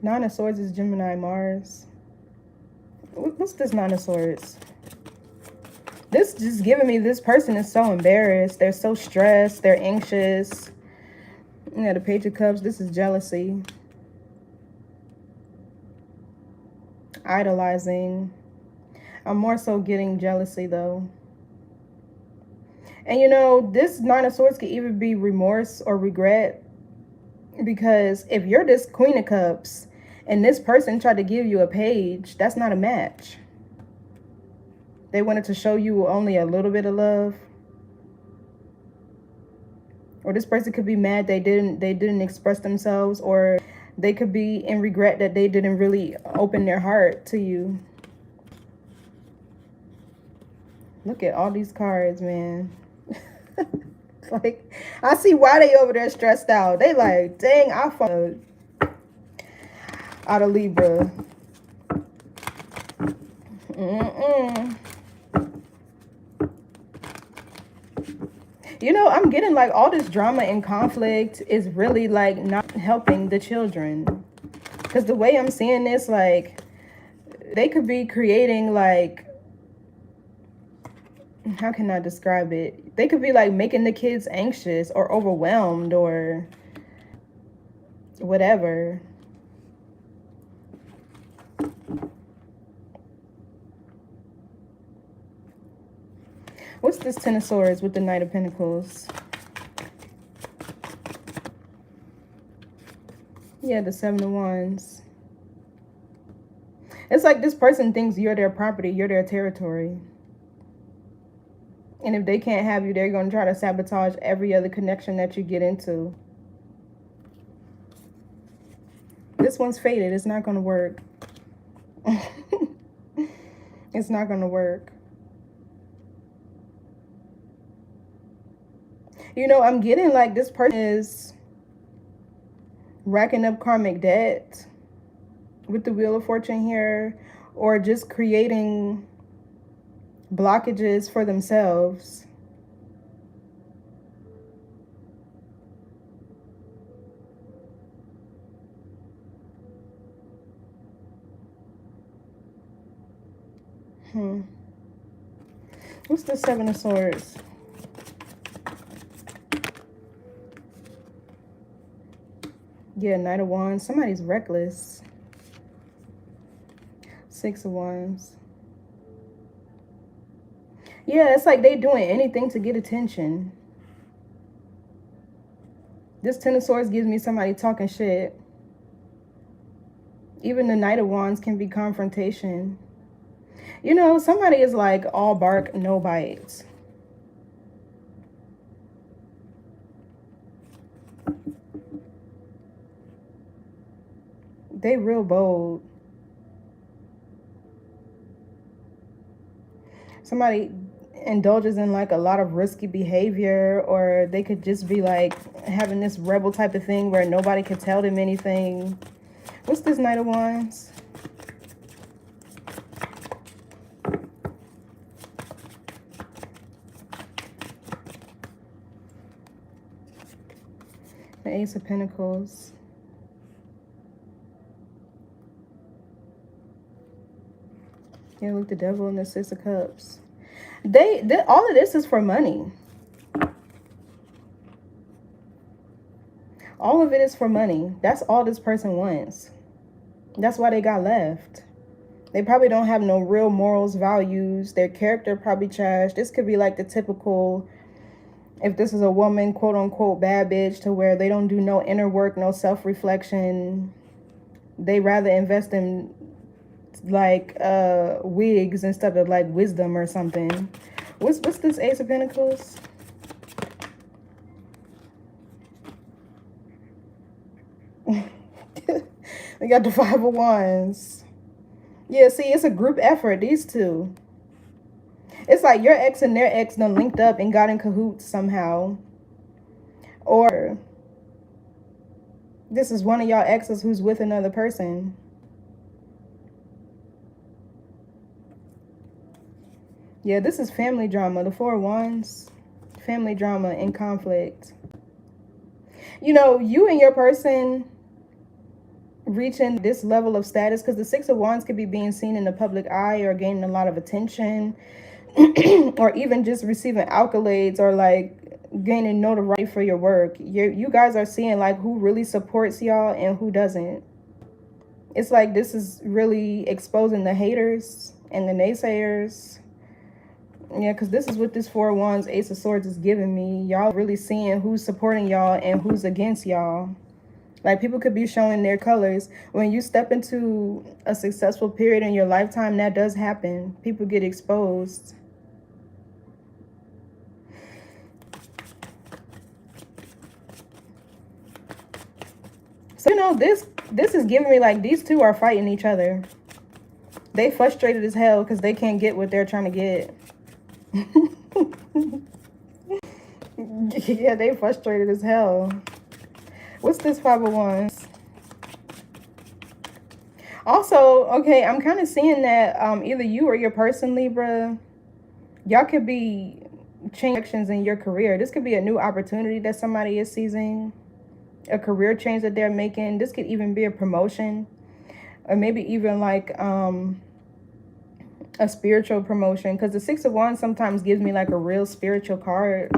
Nine of Swords is Gemini, Mars. What's this Nine of Swords? This just giving me this person is so embarrassed. They're so stressed. They're anxious. Yeah, the Page of Cups. This is jealousy. Idolizing. I'm more so getting jealousy, though. And, you know, this Nine of Swords could either be remorse or regret. Because if you're this Queen of Cups and this person tried to give you a page, that's not a match. They wanted to show you only a little bit of love. Or this person could be mad they didn't express themselves, or they could be in regret that they didn't really open their heart to you. Look at all these cards, man. Like, I see why they over there stressed out. They like, dang, I fucked out of Libra. You know, I'm getting like all this drama and conflict is really like not helping the children. Because the way I'm seeing this, like, they could be creating like, how can I describe it? They could be like making the kids anxious or overwhelmed or whatever. What's this Ten of Swords with the Knight of Pentacles? Yeah, the Seven of Wands. It's like this person thinks you're their property, you're their territory. And if they can't have you, they're going to try to sabotage every other connection that you get into. This one's fated. It's not going to work. It's not going to work. You know, I'm getting like this person is racking up karmic debt with the Wheel of Fortune here, or just creating blockages for themselves. What's the Seven of Swords? Yeah, Knight of Wands. Somebody's reckless. Six of Wands. Yeah, it's like they doing anything to get attention. This Ten of Swords gives me somebody talking shit. Even the Knight of Wands can be confrontation. You know, somebody is like all bark, no bites. They real bold. Somebody indulges in like a lot of risky behavior, or they could just be like having this rebel type of thing where nobody could tell them anything. What's this Knight of Wands? The Ace of Pentacles. Yeah, look, the Devil and the Six of Cups. All of this is for money. All of it is for money. That's all this person wants. That's why they got left. They probably don't have no real morals, values. Their character probably trash. This could be like the typical, if this is a woman, quote unquote, bad bitch, to where they don't do no inner work, no self-reflection. They rather invest in like wigs instead of like wisdom or something. What's this Ace of Pentacles? We got the Five of Wands. Yeah, see, it's a group effort, these two. It's like your ex and their ex done linked up and got in cahoots somehow. Or this is one of y'all exes who's with another person. Yeah, this is family drama. The Four of Wands. Family drama and conflict. You know, you and your person reaching this level of status, because the Six of Wands could be being seen in the public eye or gaining a lot of attention or even just receiving accolades or like gaining notoriety for your work. You guys are seeing like who really supports y'all and who doesn't. It's like this is really exposing the haters and the naysayers. Yeah, because this is what this Four of Wands, Ace of Swords is giving me. Y'all really seeing who's supporting y'all and who's against y'all. Like, people could be showing their colors. When you step into a successful period in your lifetime, that does happen. People get exposed. So, you know, this is giving me like these two are fighting each other. They frustrated as hell because they can't get what they're trying to get. Yeah, they frustrated as hell. What's this Five of Wands? Also, okay, I'm kind of seeing that either you or your person, Libra, y'all could be changing directions in your career. This could be a new opportunity that somebody is seizing, a career change that they're making. This could even be a promotion, or maybe even like a spiritual promotion, because the Six of Wands sometimes gives me like a real spiritual card.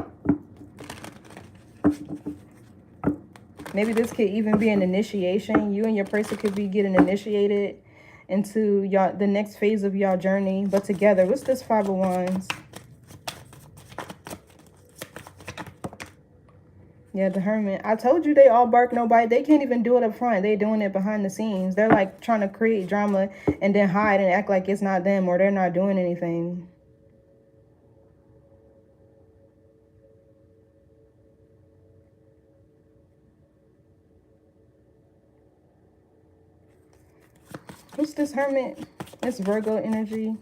Maybe this could even be an initiation. You and your person could be getting initiated into y'all the next phase of y'all journey, but together. What's this Five of Wands? Yeah, the Hermit. I told you they all bark no bite. They can't even do it up front. They doing it behind the scenes. They're like trying to create drama and then hide and act like it's not them or they're not doing anything. What's this Hermit? It's Virgo energy.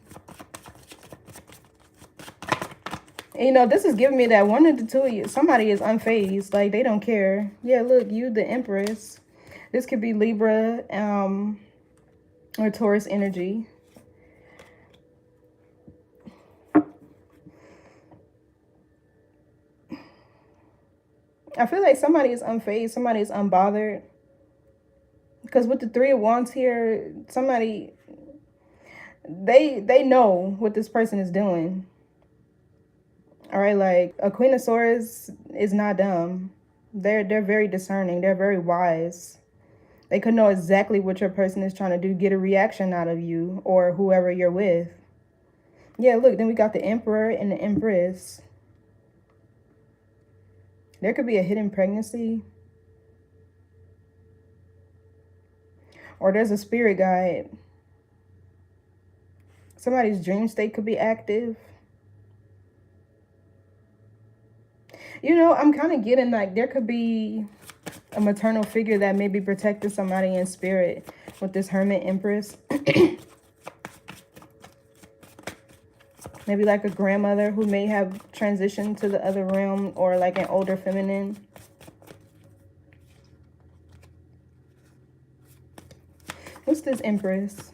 And, you know, this is giving me that one of the two of you, somebody is unfazed. Like, they don't care. Yeah, look, you, the Empress. This could be Libra or Taurus energy. I feel like somebody is unfazed. Somebody is unbothered. Because with the Three of Wands here, somebody, they know what this person is doing. All right, like a Queen of Swords is not dumb. They're very discerning. They're very wise. They could know exactly what your person is trying to do, get a reaction out of you or whoever you're with. Yeah, look, then we got the Emperor and the Empress. There could be a hidden pregnancy. Or there's a spirit guide. Somebody's dream state could be active. You know, I'm kind of getting like there could be a maternal figure that maybe protected somebody in spirit with this Hermit Empress. Maybe like a grandmother who may have transitioned to the other realm, or like an older feminine. What's this Empress?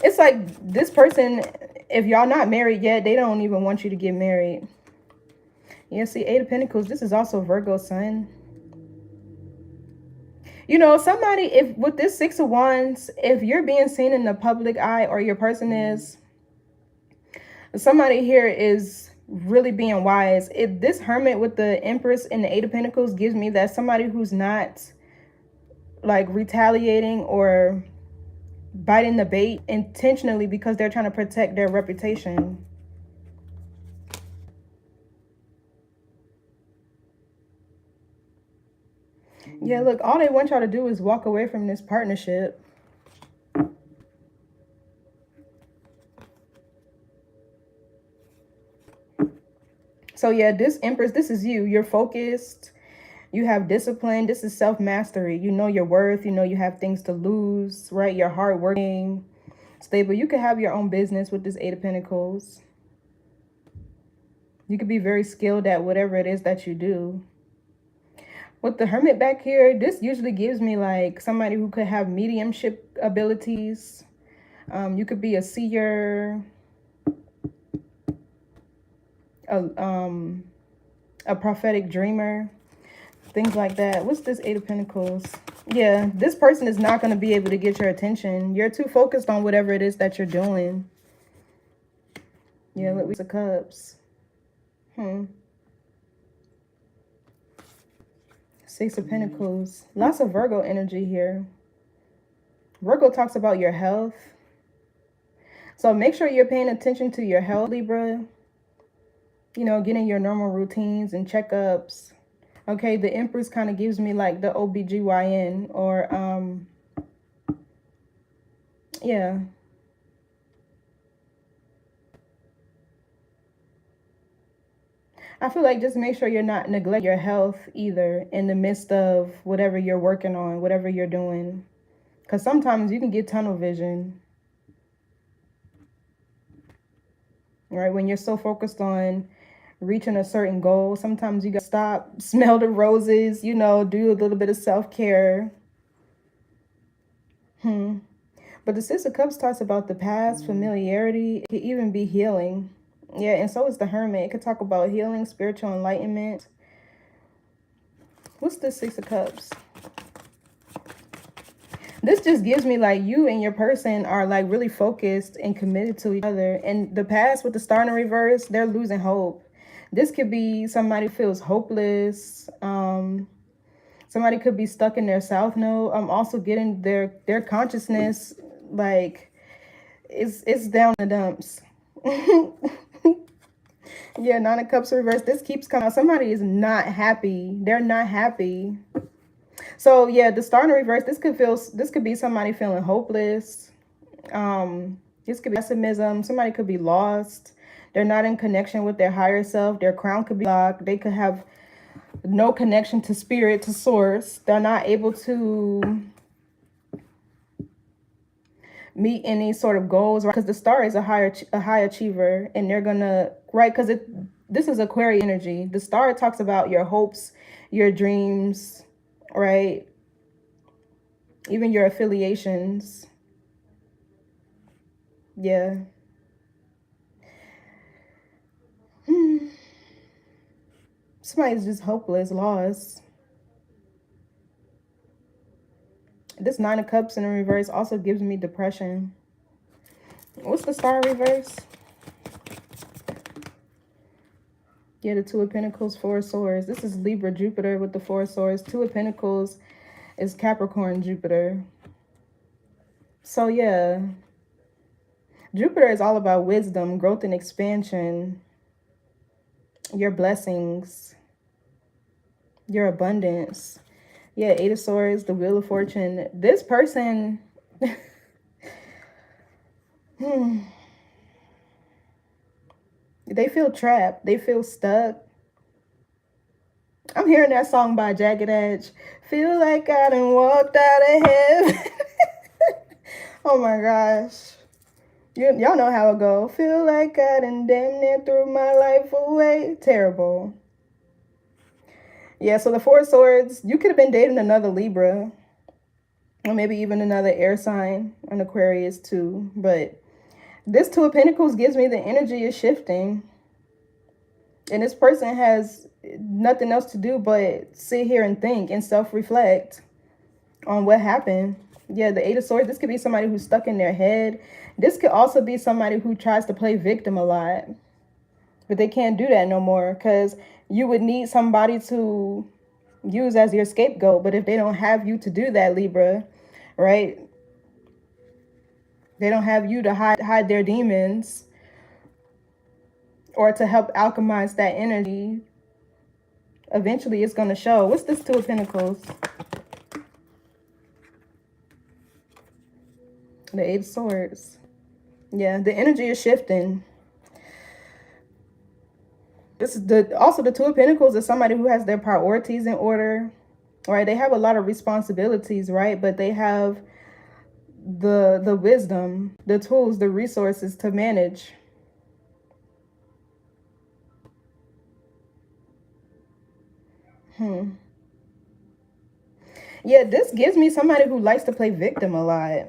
It's like this person, if y'all not married yet, they don't even want you to get married. Yeah, see, Eight of Pentacles, this is also Virgo sun. You know, somebody, if with this Six of Wands, if you're being seen in the public eye, or your person is, somebody here is really being wise. If this Hermit with the Empress and the Eight of Pentacles gives me that somebody who's not like retaliating or biting the bait intentionally because they're trying to protect their reputation. Yeah, look, all they want y'all to do is walk away from this partnership. So yeah, this Empress, this is you. You're focused. You have discipline. This is self-mastery. You know your worth. You know you have things to lose, right? You're hardworking, stable. You could have your own business with this Eight of Pentacles. You could be very skilled at whatever it is that you do. With the Hermit back here, this usually gives me like somebody who could have mediumship abilities. You could be a seer, a prophetic dreamer, things like that. What's this Eight of Pentacles? Yeah, this person is not going to be able to get your attention. You're too focused on whatever it is that you're doing. Yeah, look, Ace of Cups. Six of Pentacles. Lots of Virgo energy here. Virgo talks about your health. So make sure you're paying attention to your health, Libra. You know, getting your normal routines and checkups. Okay, the Empress kind of gives me like the OBGYN or, yeah. I feel like just make sure you're not neglecting your health either in the midst of whatever you're working on, whatever you're doing. Because sometimes you can get tunnel vision. Right? When you're so focused on reaching a certain goal, sometimes you got to stop, smell the roses, you know, do a little bit of self-care. But the Six of Cups talks about the past, familiarity. It could even be healing. Yeah, and so is the Hermit. It could talk about healing, spiritual enlightenment. What's the Six of Cups? This just gives me like you and your person are like really focused and committed to each other. And the past with the Star in the reverse, they're losing hope. This could be somebody who feels hopeless. Somebody could be stuck in their south node. I'm also getting their consciousness like it's down the dumps. Yeah, Nine of Cups reverse. This keeps coming out. Somebody is not happy. They're not happy. So yeah, the Star in the reverse. This could be somebody feeling hopeless. This could be pessimism. Somebody could be lost. They're not in connection with their higher self. Their crown could be blocked. They could have no connection to spirit, to source. They're not able to meet any sort of goals, right? Because the Star is a high achiever, and they're gonna, right? Because this is Aquarius energy. The Star talks about your hopes, your dreams, right? Even your affiliations. Yeah. Somebody's just hopeless, lost. This Nine of Cups in the reverse also gives me depression. What's the star reverse? Yeah, the Two of Pentacles, Four of Swords. This is Libra Jupiter with the Four of Swords. Two of Pentacles is Capricorn Jupiter. So yeah, Jupiter is all about wisdom, growth, and expansion. Your blessings, your abundance. Yeah, Eight of Swords, the Wheel of Fortune. This person... They feel trapped. They feel stuck. I'm hearing that song by Jagged Edge. Feel like I done walked out of heaven. Oh my gosh. Y'all know how it go. Feel like I done damn near threw my life away. Terrible. Yeah, so the Four of Swords, you could have been dating another Libra. Or maybe even another air sign, an Aquarius too. But this Two of Pentacles gives me the energy is shifting. And this person has nothing else to do but sit here and think and self-reflect on what happened. Yeah, the Eight of Swords, this could be somebody who's stuck in their head. This could also be somebody who tries to play victim a lot. But they can't do that no more because you would need somebody to use as your scapegoat. But if they don't have you to do that, Libra, right? They don't have you to hide their demons or to help alchemize that energy. Eventually, it's going to show. What's this Two of Pentacles? The Eight of Swords. Yeah, the energy is shifting. This is also the Two of Pentacles is somebody who has their priorities in order, right? They have a lot of responsibilities, right? But they have the wisdom, the tools, the resources to manage. Yeah, this gives me somebody who likes to play victim a lot.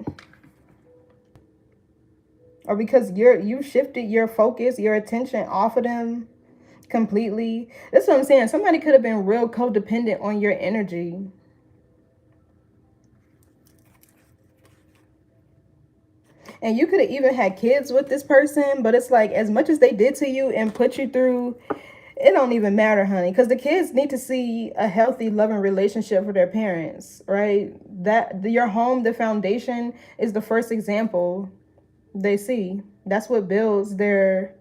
Or because you shifted your focus, your attention off of them completely. That's what I'm saying. Somebody could have been real codependent on your energy. And you could have even had kids with this person, but it's like as much as they did to you and put you through, it don't even matter, honey, because the kids need to see a healthy, loving relationship with their parents, right? That your home, the foundation, is the first example they see. That's what builds their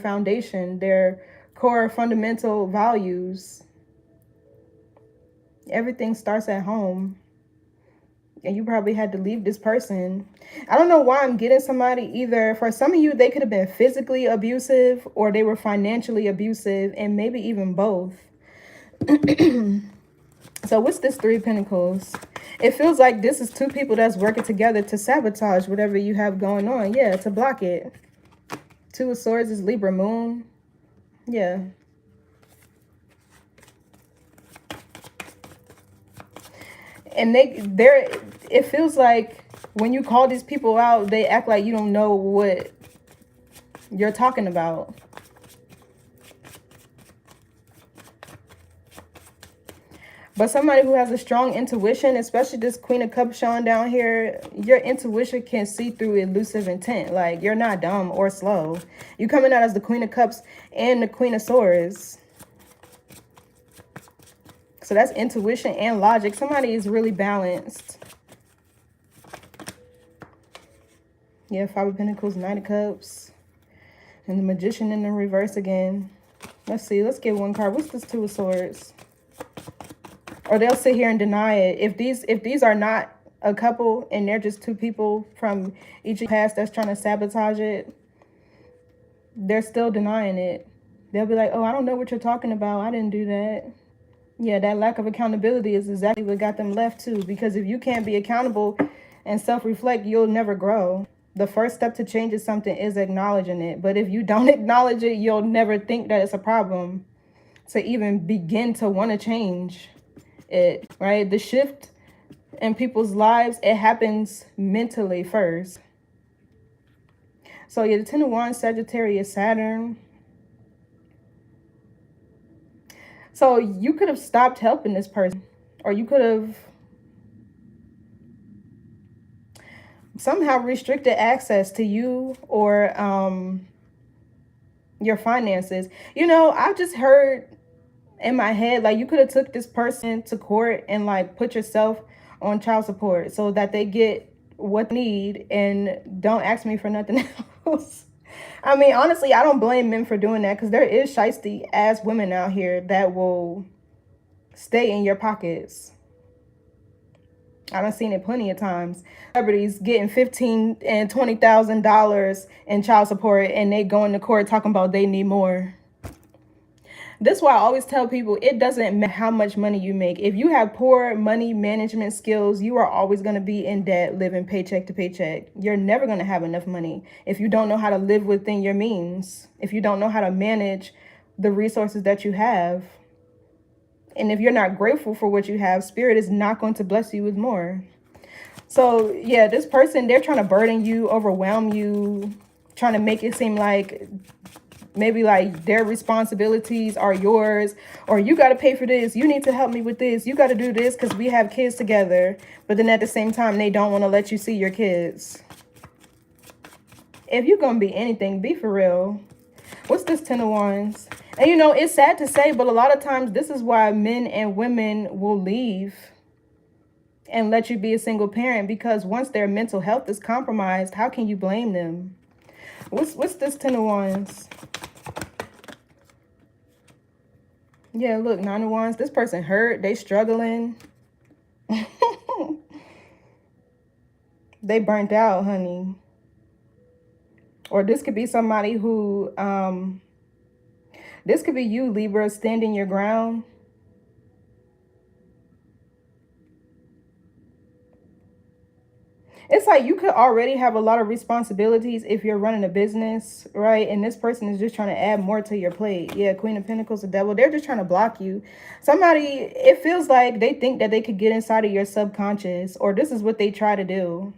foundation, their core fundamental values. Everything starts at home. And you probably had to leave this person. I don't know why I'm getting somebody either. For some of you, they could have been physically abusive or they were financially abusive and maybe even both. So what's this Three of Pentacles? It feels like this is two people that's working together to sabotage whatever you have going on. Yeah, to block it. Two of Swords is Libra moon. Yeah. And it feels like when you call these people out, they act like you don't know what you're talking about. But somebody who has a strong intuition, especially this Queen of Cups showing down here, your intuition can see through elusive intent. Like, you're not dumb or slow. You're coming out as the Queen of Cups and the Queen of Swords. So that's intuition and logic. Somebody is really balanced. Yeah, Five of Pentacles, Knight of Cups. And the Magician in the reverse again. Let's see. Let's get one card. What's this Two of Swords? Or they'll sit here and deny it. If these are not a couple and they're just two people from each past that's trying to sabotage it, they're still denying it. They'll be like, oh, I don't know what you're talking about. I didn't do that. Yeah, that lack of accountability is exactly what got them left too. Because if you can't be accountable and self-reflect, you'll never grow. The first step to change something is acknowledging it. But if you don't acknowledge it, you'll never think that it's a problem to even begin to want to change it, right? The shift in people's lives, it happens mentally first. So yeah, the Ten of Wands, Sagittarius, Saturn. So you could have stopped helping this person, or you could have... somehow restricted access to you or your finances. You know, I just heard in my head, like, you could have took this person to court and like put yourself on child support so that they get what they need and don't ask me for nothing else. I mean, honestly, I don't blame men for doing that, because there is shiesty ass women out here that will stay in your pockets. I done seen it plenty of times. Celebrities getting $15,000 and $20,000 in child support, and they going to court talking about they need more. This is why I always tell people, it doesn't matter how much money you make. If you have poor money management skills, you are always going to be in debt, living paycheck to paycheck. You're never going to have enough money if you don't know how to live within your means, if you don't know how to manage the resources that you have. And if you're not grateful for what you have, Spirit is not going to bless you with more. So yeah, this person, they're trying to burden you, overwhelm you, trying to make it seem like maybe like their responsibilities are yours, or you got to pay for this, you need to help me with this, you got to do this because we have kids together. But then at the same time, they don't want to let you see your kids. If you're gonna be anything, be for real. What's this 10 of Wands? And you know, it's sad to say, but a lot of times this is why men and women will leave and let you be a single parent, because once their mental health is compromised, how can you blame them? What's this 10 of Wands? Yeah, look, 9 of Wands. This person hurt. They struggling. They burnt out, honey. Or this could be somebody who, this could be you, Libra, standing your ground. It's like you could already have a lot of responsibilities if you're running a business, right? And this person is just trying to add more to your plate. Yeah, Queen of Pentacles, the Devil. They're just trying to block you. Somebody, it feels like they think that they could get inside of your subconscious, or this is what they try to do.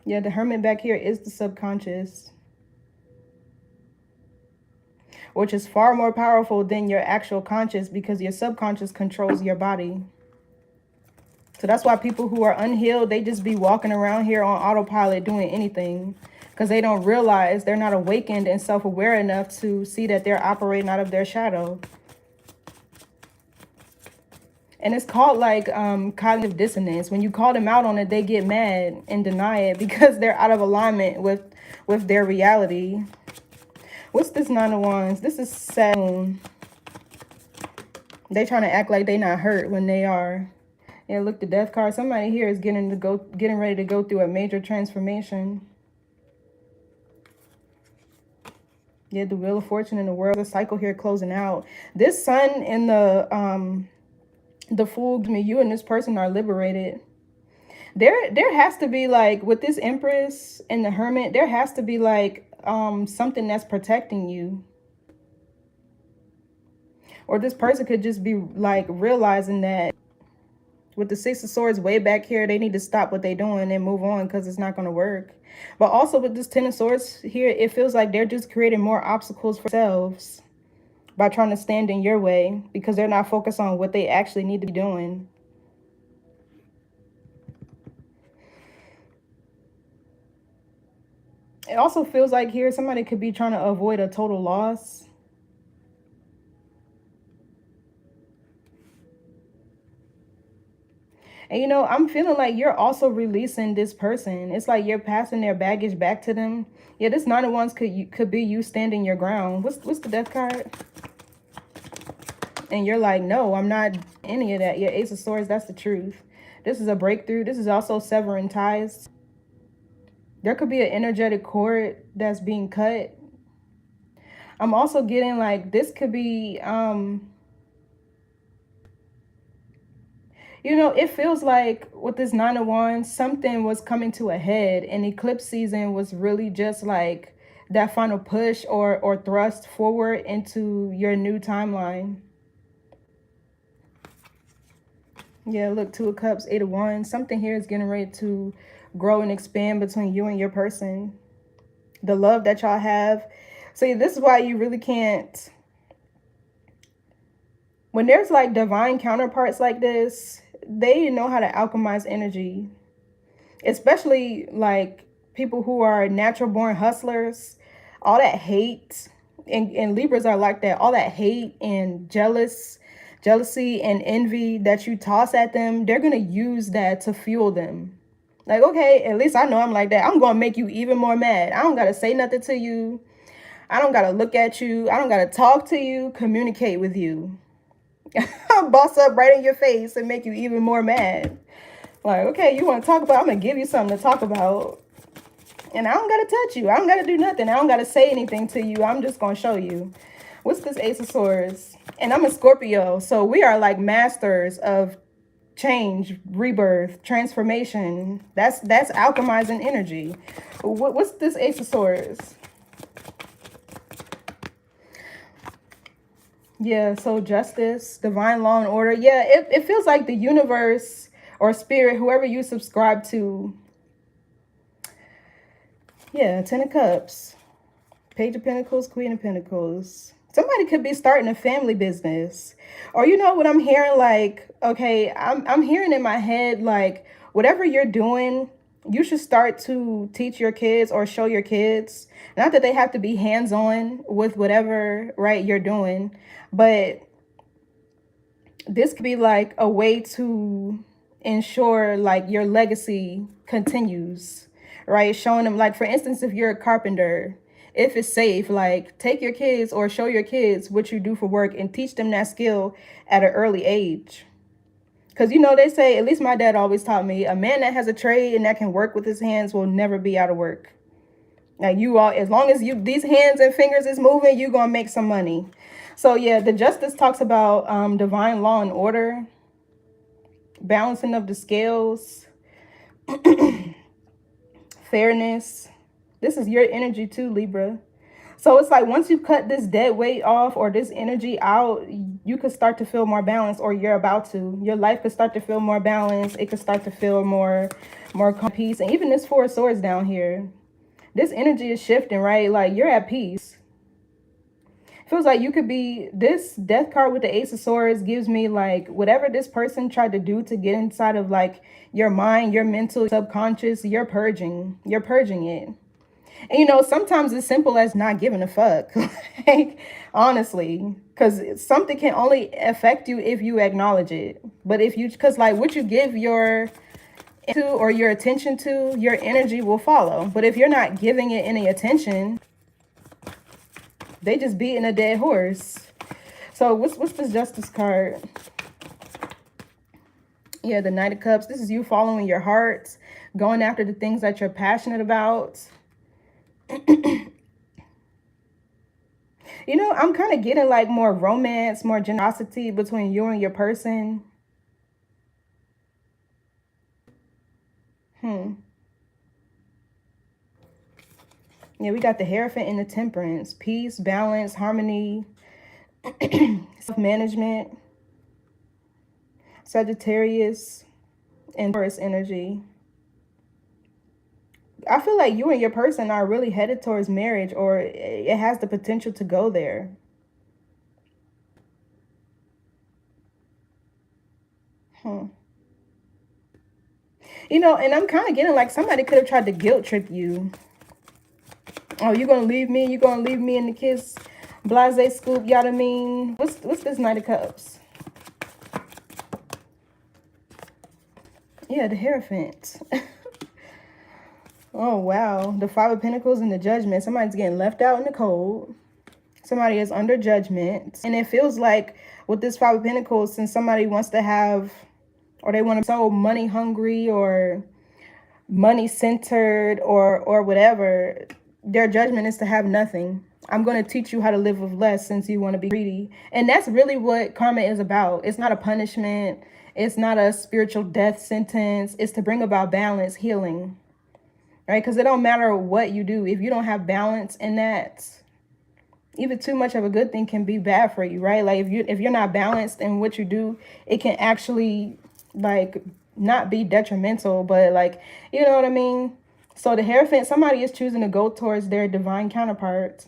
Yeah, the Hermit back here is the subconscious, which is far more powerful than your actual conscious, because your subconscious controls your body. So that's why people who are unhealed, they just be walking around here on autopilot doing anything, because they don't realize, they're not awakened and self-aware enough to see that they're operating out of their shadow. And it's called like cognitive dissonance. When you call them out on it, they get mad and deny it because they're out of alignment with their reality. What's this 9 of Wands? This is Saturn. They trying to act like they not hurt when they are. Yeah, look, the Death card. Somebody here is getting ready to go through a major transformation. Yeah, the Wheel of Fortune in the world. The cycle here closing out. This Sun in the Fool, you and this person are liberated. There has to be, like, with this Empress and the Hermit, there has to be like something that's protecting you. Or this person could just be like realizing that with the Six of Swords way back here, they need to stop what they're doing and move on, because it's not going to work. But also with this 10 of Swords here, it feels like they're just creating more obstacles for themselves by trying to stand in your way, because they're not focused on what they actually need to be doing. It also feels like here somebody could be trying to avoid a total loss. And, you know, I'm feeling like you're also releasing this person. It's like you're passing their baggage back to them. Yeah, this 9 of Wands could be you standing your ground. What's the Death card? And you're like, no, I'm not any of that. Yeah, Ace of Swords, that's the truth. This is a breakthrough. This is also severing ties. There could be an energetic cord that's being cut. I'm also getting like this could be... you know, it feels like with this 9 of Wands, something was coming to a head, and eclipse season was really just like that final push or thrust forward into your new timeline. Yeah, look, 2 of Cups, 8 of Wands. Something here is getting ready to grow and expand between you and your person. The love that y'all have. See, this is why you really can't... when there's like divine counterparts like this, they know how to alchemize energy, especially like people who are natural born hustlers. All that hate, and Libras are like that. All that hate and jealousy and envy that you toss at them, they're gonna use that to fuel them. Like, okay, at least I know I'm like that. I'm gonna make you even more mad. I don't gotta say nothing to you. I don't gotta look at you. I don't gotta talk to you, communicate with you. Boss up right in your face and make you even more mad. Like, okay, you want to talk about, I'm going to give you something to talk about. And I don't got to touch you. I don't got to do nothing. I don't got to say anything to you. I'm just going to show you. What's this Ace of Swords? And I'm a Scorpio. So we are like masters of change, rebirth, transformation. That's alchemizing energy. What's this Ace of Swords? Yeah, so justice, divine law and order. Yeah, it feels like the universe or spirit, whoever you subscribe to. Yeah, 10 of Cups, Page of Pentacles, Queen of Pentacles. Somebody could be starting a family business. Or you know what I'm hearing? Like, okay, I'm hearing in my head, like, whatever you're doing, you should start to teach your kids or show your kids. Not that they have to be hands-on with whatever, right, you're doing. But this could be like a way to ensure like your legacy continues, right? Showing them, like, for instance, if you're a carpenter, if it's safe, like, take your kids or show your kids what you do for work and teach them that skill at an early age. Because, you know, they say, at least my dad always taught me, a man that has a trade and that can work with his hands will never be out of work. Now, you all, as long as these hands and fingers is moving, you're going to make some money. So, yeah, the justice talks about divine law and order, balancing of the scales, fairness. This is your energy too, Libra. So it's like once you cut this dead weight off or this energy out, you could start to feel more balanced, or you're about to. Your life could start to feel more balanced. It could start to feel more peace. And even this Four of Swords down here, this energy is shifting, right? Like, you're at peace. Feels like you could be, this Death card with the Ace of Swords gives me like whatever this person tried to do to get inside of like your mind, your mental subconscious, you're purging it. And you know, sometimes it's simple as not giving a fuck. Like, honestly, because something can only affect you if you acknowledge it. But if you, because like what you give your to or your attention to, your energy will follow. But if you're not giving it any attention, they just beating a dead horse. So what's this Justice card? Yeah, the Knight of Cups. This is you following your heart, going after the things that you're passionate about. You know, I'm kind of getting like more romance, more generosity between you and your person. Yeah, we got the Hierophant and the Temperance. Peace, balance, harmony, self-management, Sagittarius, and Taurus energy. I feel like you and your person are really headed towards marriage, or it has the potential to go there. You know, and I'm kind of getting like somebody could have tried to guilt trip you. Oh, you're going to leave me? You're going to leave me in the kiss? Blase scoop, you know what I mean? What's this Knight of Cups? Yeah, the Hierophant. Oh, wow. The Five of Pentacles and the Judgment. Somebody's getting left out in the cold. Somebody is under judgment. And it feels like with this Five of Pentacles, since somebody wants to have, or they want to be so money hungry or money centered or whatever, their judgment is to have nothing. I'm going to teach you how to live with less since you want to be greedy. And that's really what karma is about. It's not a punishment. It's not a spiritual death sentence. It's to bring about balance, healing, right? Because it don't matter what you do. If you don't have balance in that, even too much of a good thing can be bad for you, right? Like if you're not balanced in what you do, it can actually like not be detrimental, but like, you know what I mean? So the Hierophant, somebody is choosing to go towards their divine counterpart.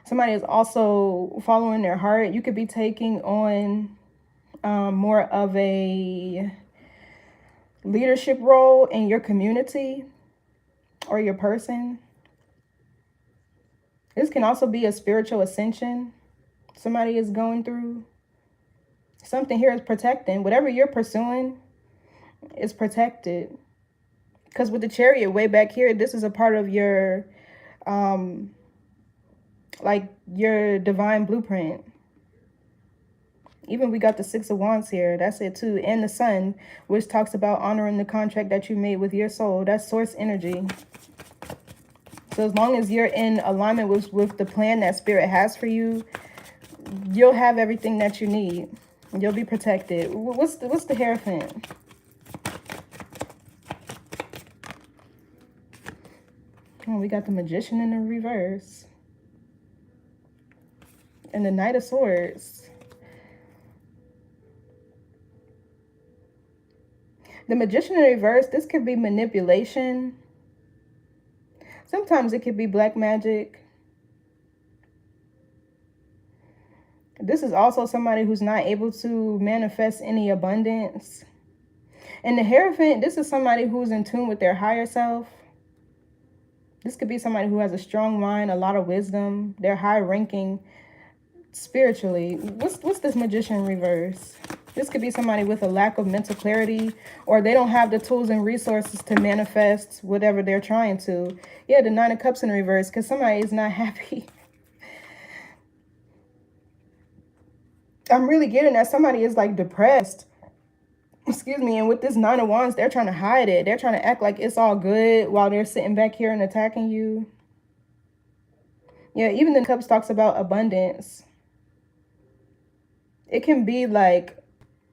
Somebody is also following their heart. You could be taking on more of a leadership role in your community or your person. This can also be a spiritual ascension somebody is going through. Something here is protecting. Whatever you're pursuing is protected. Because with the Chariot way back here, this is a part of your, like your divine blueprint. Even we got the Six of Wands here. That's it too. And the Sun, which talks about honoring the contract that you made with your soul. That's source energy. So as long as you're in alignment with the plan that Spirit has for you, you'll have everything that you need. You'll be protected. What's the Hierophant? Oh, we got the Magician in the reverse. And the Knight of Swords. The Magician in reverse, this could be manipulation. Sometimes it could be black magic. This is also somebody who's not able to manifest any abundance. And the Hierophant, this is somebody who's in tune with their higher self. This could be somebody who has a strong mind, a lot of wisdom. They're high ranking spiritually. What's this Magician in reverse? This could be somebody with a lack of mental clarity, or they don't have the tools and resources to manifest whatever they're trying to. Yeah, the Nine of Cups in reverse, because somebody is not happy. I'm really getting that somebody is like depressed. Excuse me. And with this Nine of Wands, they're trying to hide it. They're trying to act like it's all good while they're sitting back here and attacking you. Yeah, even the Cups talks about abundance. It can be like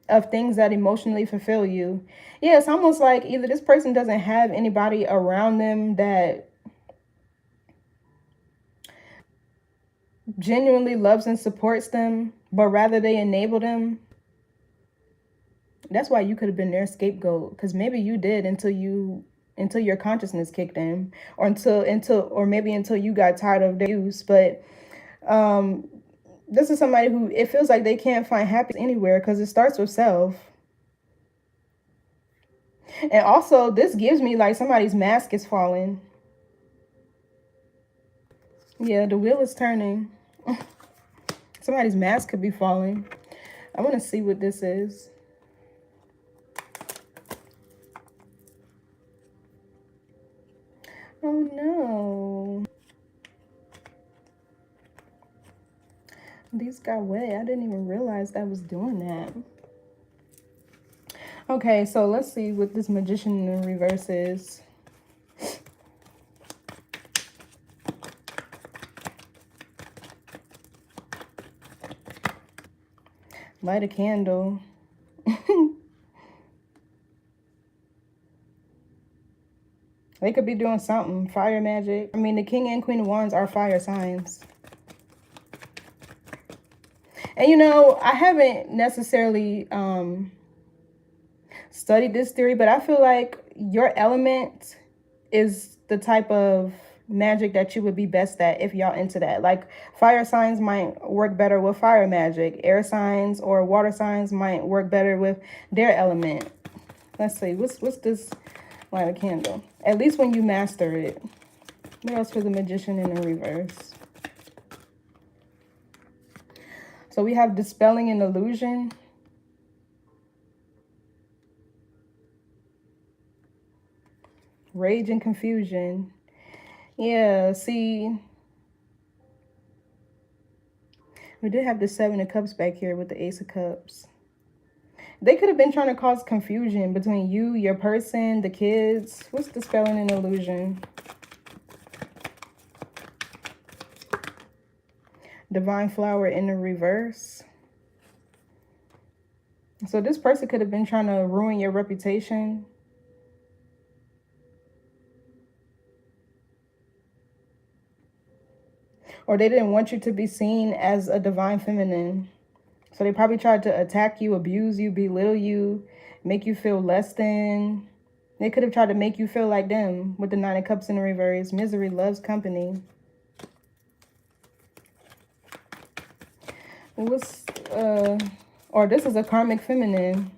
of things that emotionally fulfill you. Yeah, it's almost like either this person doesn't have anybody around them that genuinely loves and supports them, but rather they enable them. That's why you could have been their scapegoat, because maybe you did until your consciousness kicked in, or maybe until you got tired of their use. But this is somebody who it feels like they can't find happiness anywhere, because it starts with self. And also this gives me like somebody's mask is falling. Yeah, the wheel is turning. Somebody's mask could be falling. I want to see what this is. Oh no. These got wet. I didn't even realize that was doing that. Okay, so let's see what this Magician in reverse is. Light a candle. They could be doing something. Fire magic. I mean, the King and Queen of Wands are fire signs. And you know, I haven't necessarily studied this theory, but I feel like your element is the type of magic that you would be best at if y'all into that. Like fire signs might work better with fire magic. Air signs or water signs might work better with their element. Let's see. What's this? Light a candle. At least when you master it. What else for the Magician in the reverse? So we have dispelling an illusion. Rage and confusion. Yeah, see. We did have the Seven of Cups back here with the Ace of Cups. They could have been trying to cause confusion between you, your person, the kids. What's dispelling an illusion? Divine Flower in the reverse. So this person could have been trying to ruin your reputation. Or they didn't want you to be seen as a divine feminine. So they probably tried to attack you, abuse you, belittle you, make you feel less than. They could have tried to make you feel like them with the Nine of Cups in the reverse. Misery loves company. What's Or this is a karmic feminine.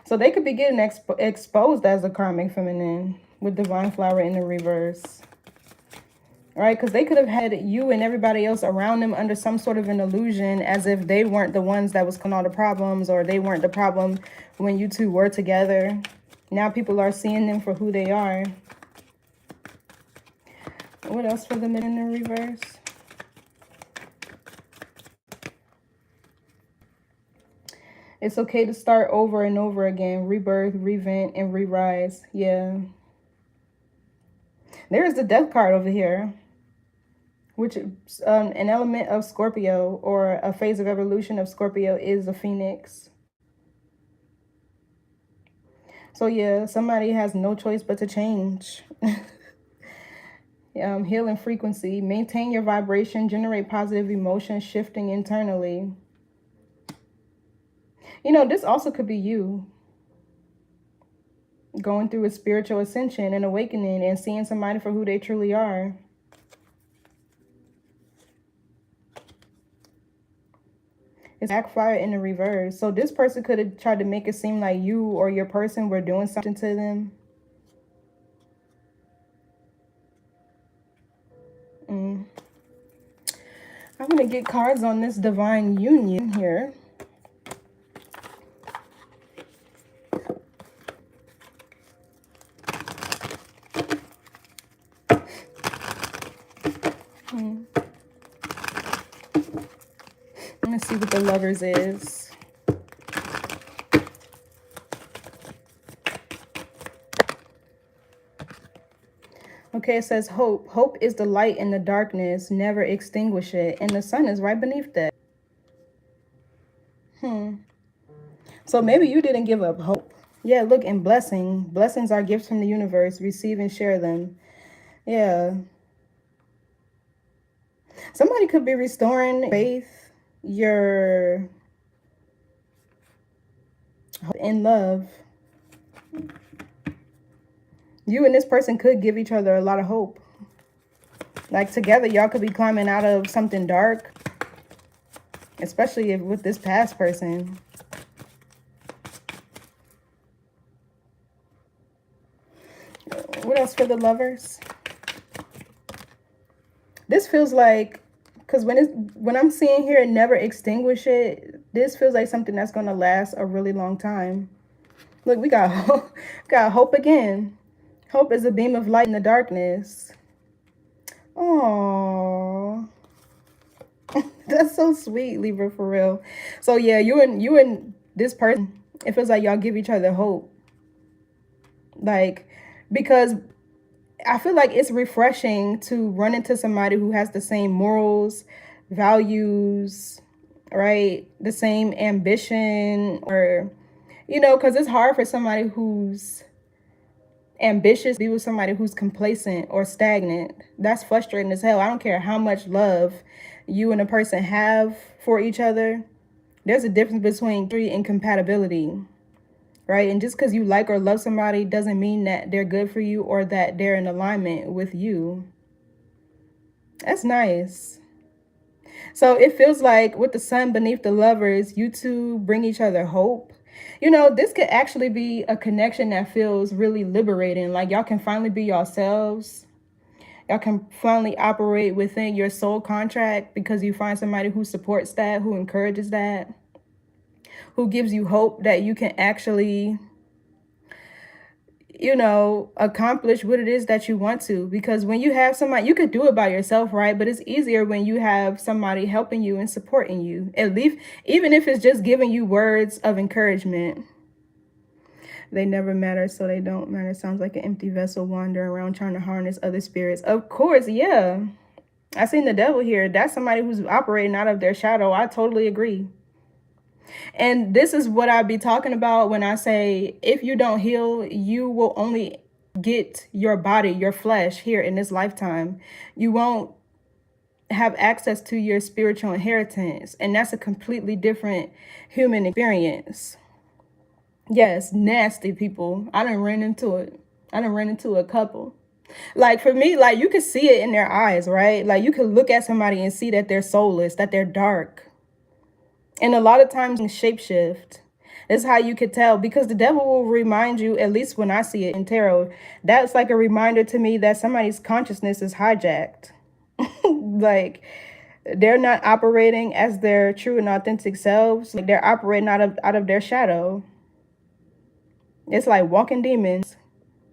So they could be getting exposed as a karmic feminine with divine flower in the reverse. Right? Because they could have had you and everybody else around them under some sort of an illusion, as if they weren't the ones that was causing all the problems, or they weren't the problem when you two were together. Now people are seeing them for who they are. What else for them in the reverse? It's okay to start over and over again. Rebirth, revent, and re-rise. Yeah. There's the death card over here, which is an element of Scorpio, or a phase of evolution of Scorpio, is a phoenix. So yeah, somebody has no choice but to change. Healing frequency. Maintain your vibration. Generate positive emotions. Shifting internally. You know, this also could be you going through a spiritual ascension and awakening and seeing somebody for who they truly are. It's backfire in the reverse. So this person could have tried to make it seem like you or your person were doing something to them. I'm going to get cards on this divine union here. Let's see what the Lovers is. Okay, it says hope. Hope is the light in the darkness. Never extinguish it. And the sun is right beneath that. So maybe you didn't give up hope. Yeah, look, and blessing. Blessings are gifts from the universe. Receive and share them. Yeah. Somebody could be restoring faith, your in love. You and this person could give each other a lot of hope. Like together, y'all could be climbing out of something dark. Especially if with this past person. What else for the Lovers? This feels like, because when I'm seeing here, never extinguish it, this feels like something that's going to last a really long time. Look, we got hope again. Hope is a beam of light in the darkness. Oh, that's so sweet, Libra, for real. So yeah, you and this person, it feels like y'all give each other hope. Like, because I feel like it's refreshing to run into somebody who has the same morals, values, right? The same ambition, or, you know, because it's hard for somebody who's ambitious to be with somebody who's complacent or stagnant. That's frustrating as hell. I don't care how much love you and a person have for each other. There's a difference between tree and compatibility. Right? And just because you like or love somebody doesn't mean that they're good for you or that they're in alignment with you. That's nice. So it feels like with the sun beneath the Lovers, you two bring each other hope. You know, this could actually be a connection that feels really liberating. Like y'all can finally be yourselves. Y'all can finally operate within your soul contract because you find somebody who supports that, who encourages that, who gives you hope that you can actually, you know, accomplish what it is that you want to. Because when you have somebody, you could do it by yourself, right? But it's easier when you have somebody helping you and supporting you. At least, even if it's just giving you words of encouragement. They never matter, so they don't matter. Sounds like an empty vessel wandering around trying to harness other spirits. Of course, yeah. I seen the devil here. That's somebody who's operating out of their shadow. I totally agree. And this is what I be talking about when I say, if you don't heal, you will only get your body, your flesh here in this lifetime. You won't have access to your spiritual inheritance. And that's a completely different human experience. Yes, nasty people. I done ran into it. I done ran into a couple. Like for me, like you could see it in their eyes, right? Like you could look at somebody and see that they're soulless, that they're dark. And a lot of times shapeshift. That's how you could tell, because the devil will remind you, at least when I see it in tarot, that's like a reminder to me that somebody's consciousness is hijacked. Like they're not operating as their true and authentic selves. Like they're operating out of their shadow. It's like walking demons.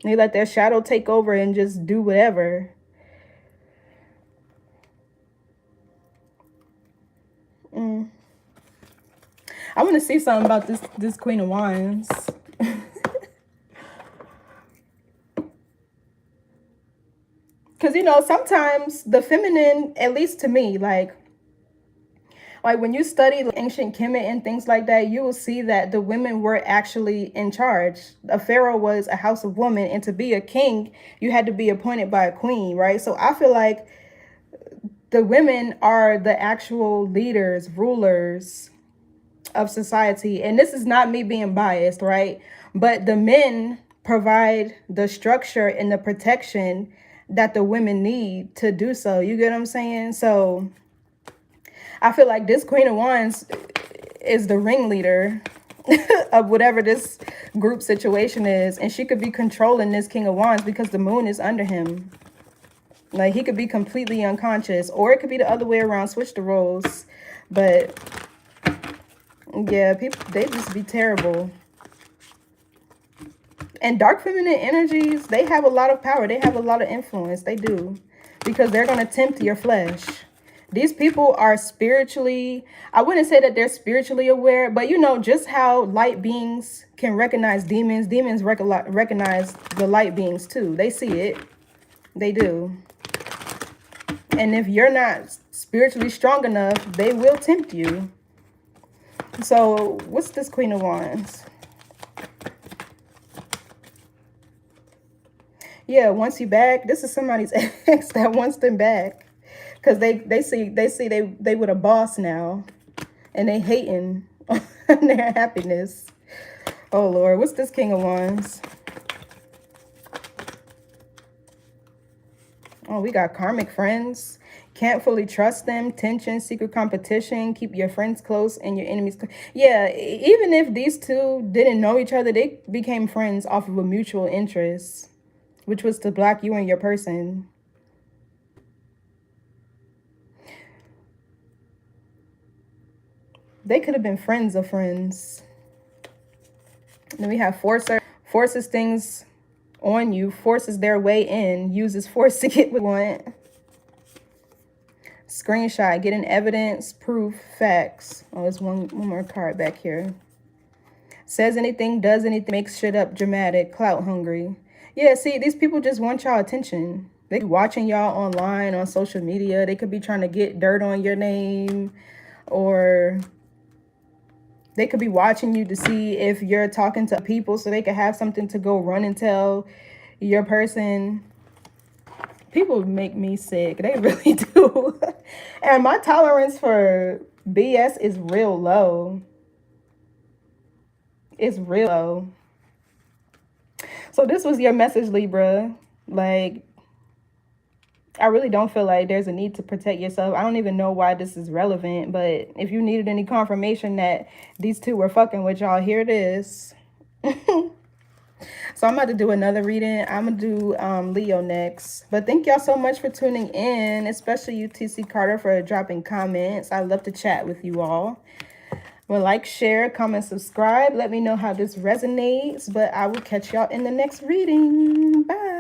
They let their shadow take over and just do whatever. I want to see something about this Queen of Wands. Because, you know, sometimes the feminine, at least to me, like when you study ancient Kemet and things like that, you will see that the women were actually in charge. A pharaoh was a house of women, and to be a king, you had to be appointed by a queen, right? So I feel like the women are the actual leaders, rulers of society. And this is not me being biased, right? But the men provide the structure and the protection that the women need to do so. You get what I'm saying? So I feel like this Queen of Wands is the ringleader of whatever this group situation is. And she could be controlling this King of Wands because the moon is under him. Like he could be completely unconscious, or it could be the other way around, switch the roles. But yeah, people, they just be terrible. And dark feminine energies, they have a lot of power. They have a lot of influence. They do. Because they're going to tempt your flesh. These people are spiritually, I wouldn't say that they're spiritually aware, but you know, just how light beings can recognize demons. Demons recognize the light beings too. They see it. They do. And if you're not spiritually strong enough, they will tempt you. So what's this Queen of Wands? Yeah, once you back, this is somebody's ex that wants them back. Because they see they with a boss now. And they hating on their happiness. Oh Lord, what's this King of Wands? Oh, we got karmic friends. Can't fully trust them. Tension, secret competition. Keep your friends close and your enemies close. Yeah, even if these two didn't know each other, they became friends off of a mutual interest, which was to block you and your person. They could have been friends of friends. Then we have forcer. Forces things on you. Forces their way in. Uses force to get what they want. Screenshot. Getting evidence, proof, facts. Oh, there's one more card back here. Says anything, does anything, makes shit up, dramatic, clout hungry. Yeah, see, these people just want y'all attention. They be watching y'all online, on social media. They could be trying to get dirt on your name. Or they could be watching you to see if you're talking to people so they could have something to go run and tell your person. People make me sick. They really do. And my tolerance for BS is real low. It's real low. So this was your message, Libra. Like, I really don't feel like there's a need to protect yourself. I don't even know why this is relevant, but if you needed any confirmation that these two were fucking with y'all, here it is. So I'm about to do another reading. I'm going to do Leo next. But thank y'all so much for tuning in, especially you, TC Carter, for dropping comments. I love to chat with you all. Well, like, share, comment, subscribe. Let me know how this resonates. But I will catch y'all in the next reading. Bye.